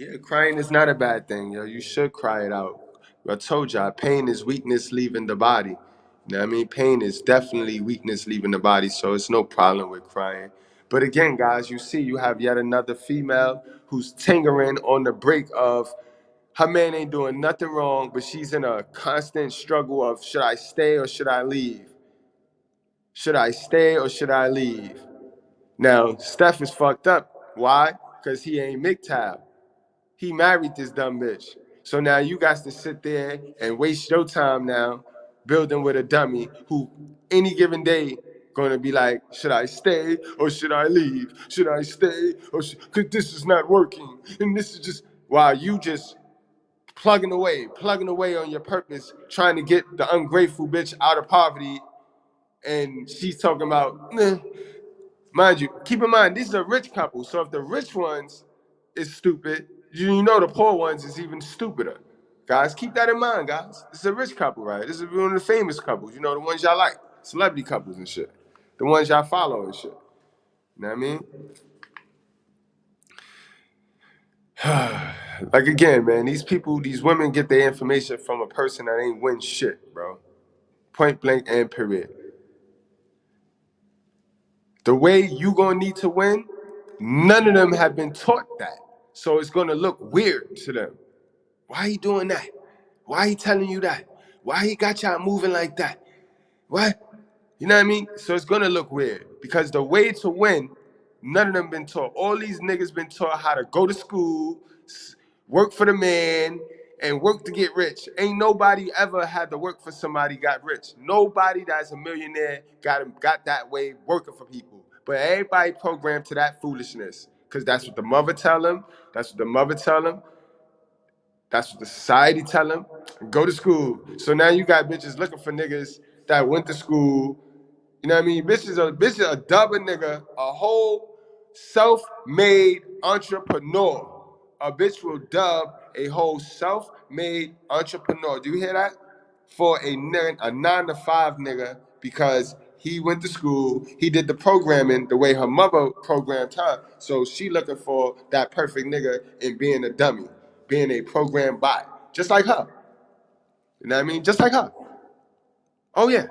F: Yeah, crying is not a bad thing, yo. You should cry it out. I told y'all, pain is weakness leaving the body. You know what I mean? Pain is definitely weakness leaving the body, so it's no problem with crying. But again, guys, you see, you have yet another female who's tingering on the brink of her man ain't doing nothing wrong, but she's in a constant struggle of should I stay or should I leave? Should I stay or should I leave? Now, Steph is fucked up. Why? Because he ain't Mgtow. He married this dumb bitch. So now you got to sit there and waste your time now building with a dummy who any given day gonna be like, should I stay or should I leave? Should I stay or cause this is not working. And this is just while you just plugging away on your purpose, trying to get the ungrateful bitch out of poverty. And she's talking about, mind you, keep in mind, these are rich couples. So if the rich ones is stupid, you know the poor ones is even stupider. Guys, keep that in mind, guys. This is a rich couple, right? This is one of the famous couples. You know, the ones y'all like. Celebrity couples and shit. The ones y'all follow and shit. You know what I mean? Like again, man, these people, these women get their information from a person that ain't win shit, bro. Point blank and period. The way you gonna need to win, none of them have been taught that. So it's gonna look weird to them. Why he doing that? Why he telling you that? Why he got y'all moving like that? What? You know what I mean? So it's gonna look weird because the way to win, none of them been taught. All these niggas been taught how to go to school, work for the man, and work to get rich. Ain't nobody ever had to work for somebody got rich. Nobody that's a millionaire got that way working for people. But everybody programmed to that foolishness because that's what the mother tell them. That's what the mother tell them. That's what the society tell them. Go to school. So now you got bitches looking for niggas that went to school. You know what I mean? Bitches are dub a nigga, a whole self-made entrepreneur. A bitch will dub a whole self-made entrepreneur. Do you hear that? For a 9 to 5 nigga because he went to school, he did the programming the way her mother programmed her. So she looking for that perfect nigga in being a dummy, being a program bot, just like her. You know what I mean? Just like her. Oh yeah.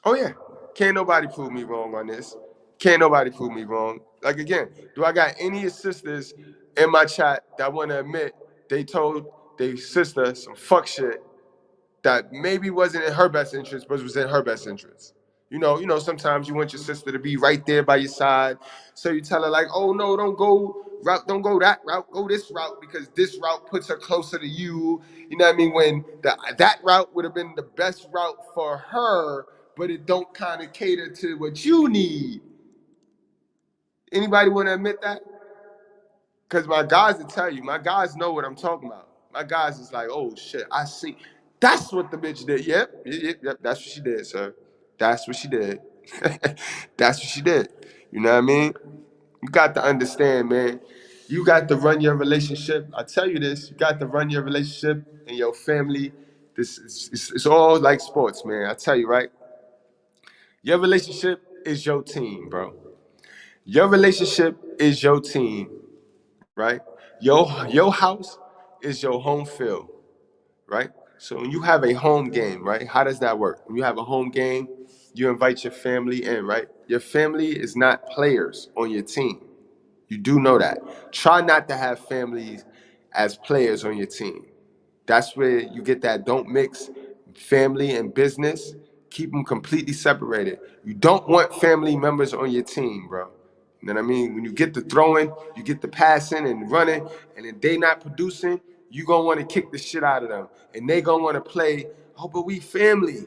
F: Oh yeah. Can't nobody prove me wrong on this. Can't nobody prove me wrong. Like again, do I got any sisters in my chat that want to admit they told their sister some fuck shit that maybe wasn't in her best interest, but was in her best interest? Sometimes you want your sister to be right there by your side. So you tell her like, oh no, don't go that route, go this route because this route puts her closer to you. You know what I mean? When that route would have been the best route for her, but it don't kind of cater to what you need. Anybody want to admit that? Because my guys will tell you, my guys know what I'm talking about. My guys is like, oh shit, I see. That's what the bitch did. Yep. That's what she did, sir. That's what she did. That's what she did. You know what I mean? You got to understand, man. You got to run your relationship. I tell you this, you got to run your relationship and your family. It's all like sports, man. I tell you, right? Your relationship is your team, bro. Your relationship is your team, right? Your house is your home field, right? So when you have a home game, right? How does that work? When you have a home game, you invite your family in, right? Your family is not players on your team. You do know that. Try not to have families as players on your team. That's where you get that don't mix family and business. Keep them completely separated. You don't want family members on your team, bro. You know what I mean? When you get the throwing, you get the passing and running, and if they not producing, you gonna want to kick the shit out of them. And they gonna want to play, oh, but we family.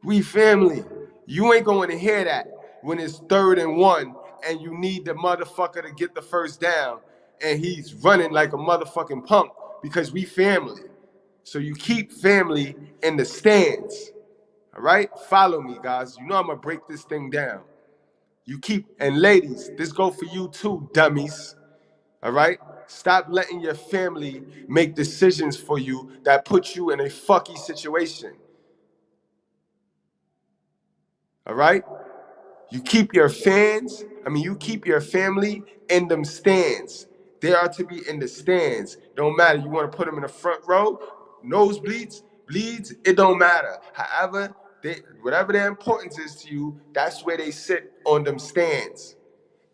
F: We family. You ain't going to hear that when it's 3rd and 1 and you need the motherfucker to get the first down and he's running like a motherfucking punk because we family. So you keep family in the stands. All right? Follow me, guys. You know I'm going to break this thing down. And ladies, this go for you too, dummies. All right? Stop letting your family make decisions for you that put you in a fucky situation. All right? You keep your family in them stands. They are to be in the stands. Don't matter. You want to put them in the front row, nosebleeds, bleeds, it don't matter. However, whatever their importance is to you, that's where they sit on them stands.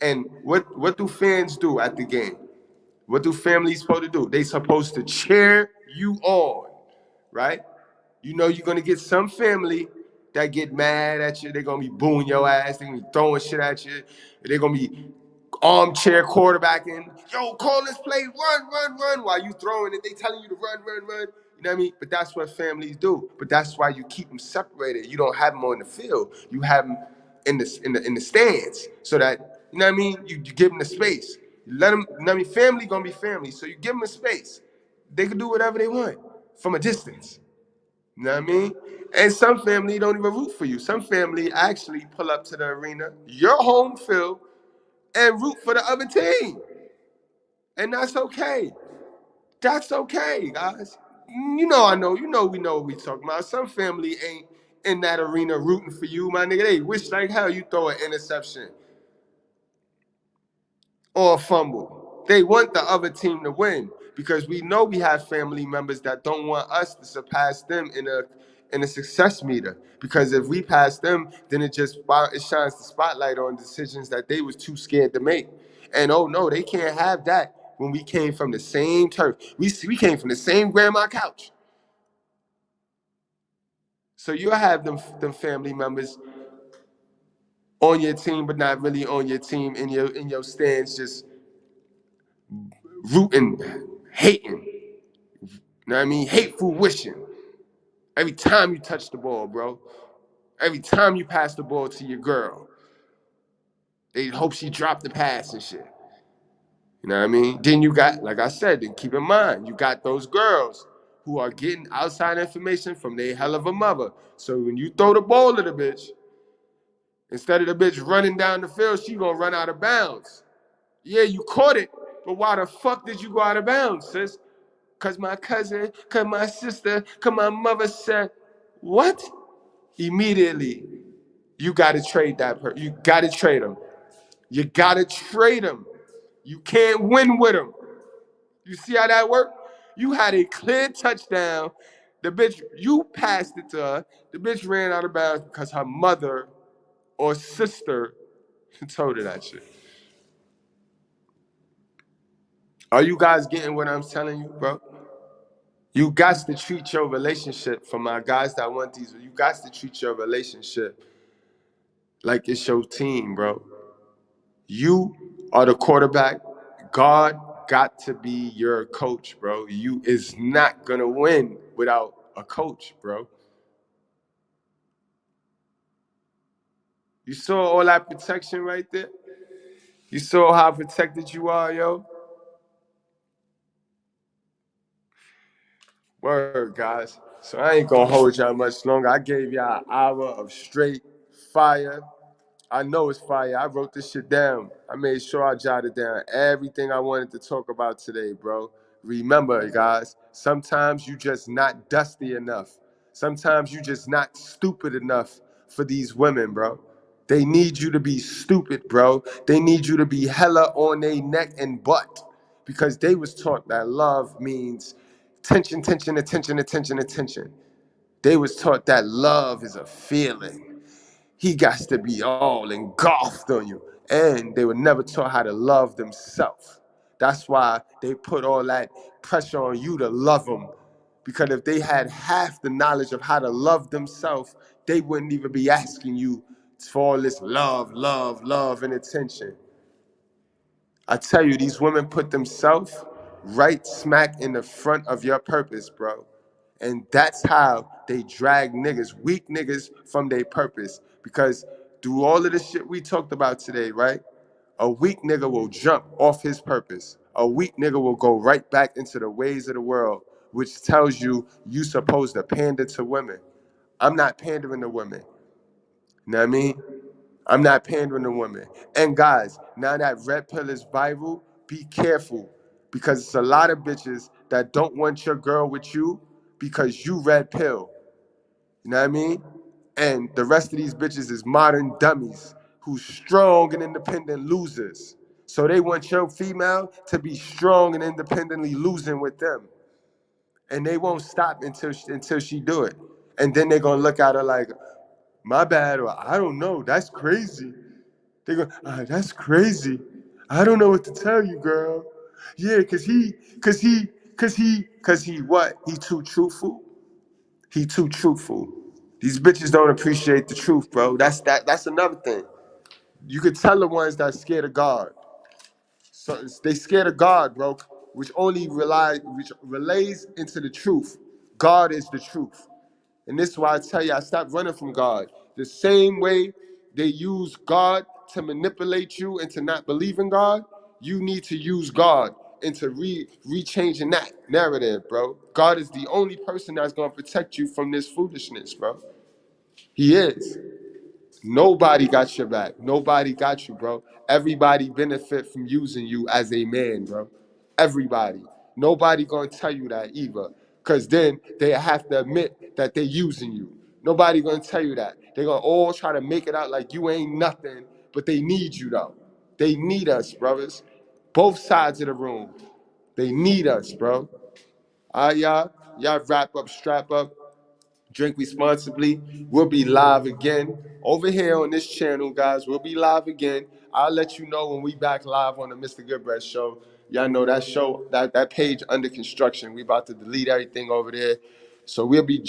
F: And what do fans do at the game? What do families supposed to do? They supposed to cheer you on, right? You know you're gonna get some family that get mad at you. They're gonna be booing your ass. They're gonna be throwing shit at you. They're gonna be armchair quarterbacking. Yo, call this play, run, while you throwing it. They telling you to run. You know what I mean? But that's what families do. But that's why you keep them separated. You don't have them on the field. You have them in the stands, so that you know what I mean. You give them the space. You let them. You know what I mean? Family gonna be family. So you give them a space. They can do whatever they want from a distance. You know what I mean? And some family don't even root for you. Some family actually pull up to the arena, your home field, and root for the other team. And that's okay. That's okay, guys. You know we know what we talking about. Some family ain't in that arena rooting for you, my nigga. They wish like hell you throw an interception or a fumble. They want the other team to win because we know we have family members that don't want us to surpass them in a success meter. Because if we pass them, then it shines the spotlight on decisions that they was too scared to make. And oh no, they can't have that when we came from the same turf. We came from the same grandma couch. So you'll have them family members on your team, but not really on your team in your stands, just rooting, hating. You know what I mean? Hateful wishing. Every time you touch the ball, bro. Every time you pass the ball to your girl. They hope she dropped the pass and shit. You know what I mean? Then you got, like I said, then keep in mind, you got those girls who are getting outside information from their hell of a mother. So when you throw the ball at the bitch, instead of the bitch running down the field, she gonna run out of bounds. Yeah, you caught it, but why the fuck did you go out of bounds, sis? Cause my cousin, cause my sister, cause my mother said, what? Immediately, you gotta trade that person. You gotta trade him. You gotta trade him. You can't win with him. You see how that worked? You had a clear touchdown. The bitch, you passed it to her. The bitch ran out of bounds because her mother or sister told her that shit. Are you guys getting what I'm telling you, bro? You got to treat your relationship, for my guys that want these, you got to treat your relationship like it's your team, bro. You are the quarterback. God got to be your coach, bro. You is not going to win without a coach, bro. You saw all that protection right there? You saw how protected you are, yo? Word, guys. So I ain't gonna hold y'all much longer. I gave y'all an hour of straight fire. I know it's fire. I wrote this shit down. I made sure I jotted down everything I wanted to talk about today, bro. Remember, guys, sometimes you just not dusty enough. Sometimes you just not stupid enough for these women, bro. They need you to be stupid, bro. They need you to be hella on their neck and butt because they was taught that love means tension, tension, attention, attention, attention. They was taught that love is a feeling. He got to be all engulfed on you. And they were never taught how to love themselves. That's why they put all that pressure on you to love them. Because if they had half the knowledge of how to love themselves, they wouldn't even be asking you for all this love, love, love, and attention. I tell you, these women put themselves right smack in the front of your purpose, bro. And that's how they drag niggas, weak niggas, from their purpose. Because through all of the shit we talked about today, right? A weak nigga will jump off his purpose. A weak nigga will go right back into the ways of the world, which tells you supposed to pander to women. I'm not pandering to women. You know what I mean? I'm not pandering to women. And guys, now that red pill is viral, be careful. Because it's a lot of bitches that don't want your girl with you because you red pill. You know what I mean? And the rest of these bitches is modern dummies who's strong and independent losers. So they want your female to be strong and independently losing with them. And they won't stop until she do it. And then they're going to look at her like, my bad, or I don't know, that's crazy. They go, that's crazy. I don't know what to tell you, girl. Yeah, cause he what? He too truthful? He too truthful. These bitches don't appreciate the truth, bro. That's another thing. You could tell the ones that scared of God. So they scared of God, bro, which relays into the truth. God is the truth. And this is why I tell you, I stopped running from God. The same way they use God to manipulate you into not believing God, you need to use God into re-changing that narrative, bro. God is the only person that's going to protect you from this foolishness, bro. He is. Nobody got your back. Nobody got you, bro. Everybody benefit from using you as a man, bro. Everybody. Nobody gonna tell you that either. Cause then they have to admit that they're using you. Nobody gonna tell you that. They're gonna all try to make it out like you ain't nothing, but they need you though. They need us, brothers. Both sides of the room. They need us, bro. All right, y'all. Y'all wrap up, strap up. Drink responsibly. We'll be live again over here on this channel, guys. We'll be live again. I'll let you know when we back live on the Mr. Goodbread show. Y'all know that show, that page under construction. We about to delete everything over there. So we'll be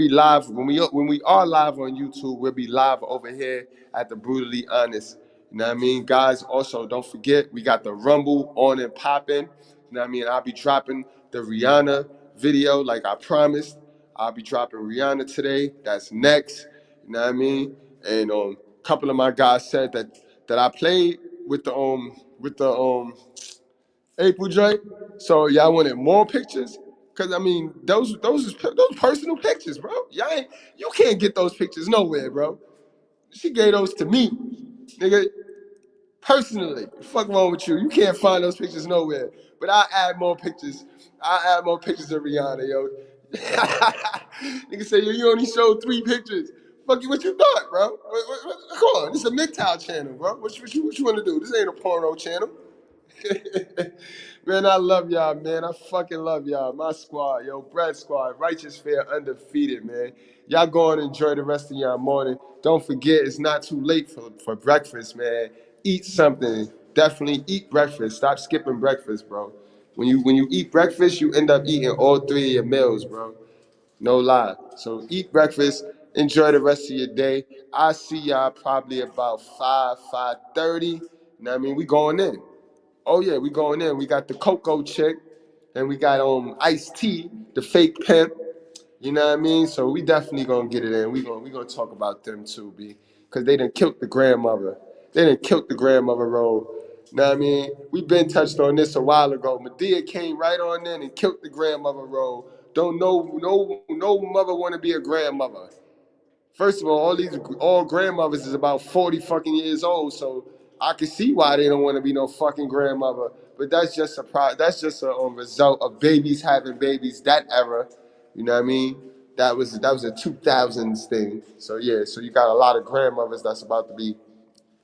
F: live when we are live on YouTube. We'll be live over here at the Brutally Honest. You know what I mean, guys? Also, don't forget we got the Rumble on and popping. You know what I mean? I'll be dropping the Rihanna video like I promised. I'll be dropping Rihanna today. That's next. You know what I mean? And a couple of my guys said that I played with the April joint. So y'all wanted more pictures? Cause I mean those personal pictures, bro. You can't get those pictures nowhere, bro. She gave those to me, nigga. Personally, fuck wrong with you? You can't find those pictures nowhere. But I'll add more pictures. I'll add more pictures of Rihanna, yo. Nigga say, yo, you only showed 3 pictures. Fuck you, what you thought, bro? Come on, this is a Mgtow channel, bro. What you want to do? This ain't a porno channel. Man, I love y'all, man. I fucking love y'all. My squad, yo, Bread Squad, Righteous Fair, undefeated, man. Y'all go and enjoy the rest of y'all morning. Don't forget, it's not too late for breakfast, man. Eat something. Definitely eat breakfast. Stop skipping breakfast, bro. When you eat breakfast, you end up eating all 3 of your meals, bro. No lie. So eat breakfast. Enjoy the rest of your day. I'll see y'all probably about 5:30. You know what I mean? We going in. Oh yeah, we going in. We got the Cocoa chick, and we got Ice-T, the fake pimp. You know what I mean? So we definitely gonna get it in. We gonna talk about them too, B, because they done killed the grandmother. They done killed the grandmother role. You know what I mean? We been touched on this a while ago. Medea came right on in and killed the grandmother role. Don't no mother want to be a grandmother. First of all grandmothers is about 40 fucking years old, so I can see why they don't want to be no fucking grandmother. But that's just a result of babies having babies that era. You know what I mean? That was a 2000s thing. So yeah, so you got a lot of grandmothers that's about to be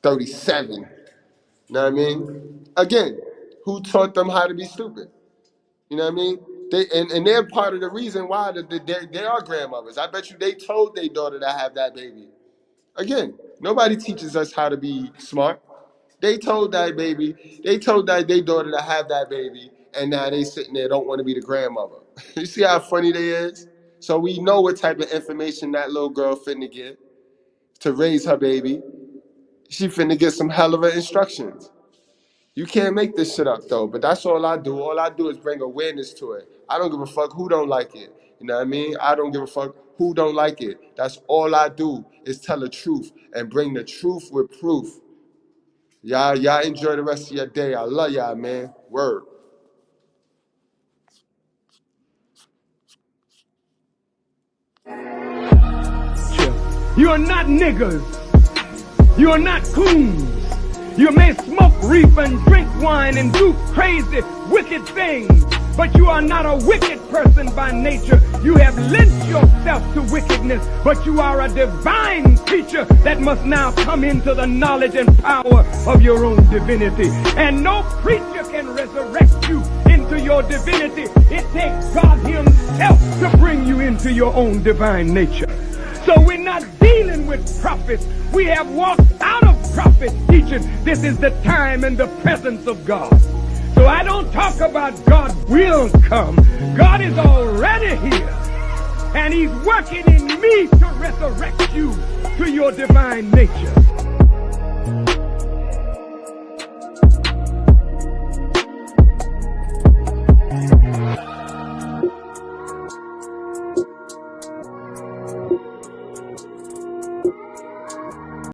F: 37. You know what I mean? Again, who taught them how to be stupid? You know what I mean? They're part of the reason why they are grandmothers. I bet you they told their daughter to have that baby. Again, nobody teaches us how to be smart. They told that their daughter to have that baby, and now they sitting there don't want to be the grandmother. You see how funny they is? So we know what type of information that little girl finna get to raise her baby. She finna get some hell of instructions. You can't make this shit up though, but that's all I do. All I do is bring awareness to it. I don't give a fuck who don't like it. You know what I mean? I don't give a fuck who don't like it. That's all I do is tell the truth and bring the truth with proof. Y'all enjoy the rest of your day. I love y'all, man. Word.
E: You are not niggers. You are not coons. You may smoke reef and drink wine and do crazy, wicked things, but you are not a wicked person by nature. You have lent yourself lost to wickedness, but you are a divine creature that must now come into the knowledge and power of your own divinity. And no preacher can resurrect you into your divinity. It takes God himself to bring you into your own divine nature. So we're not dealing with prophets. We have walked out of prophet teaching. This is the time and the presence of God. So I don't talk about God will come. God is already here. And he's working in me to resurrect you to your divine nature.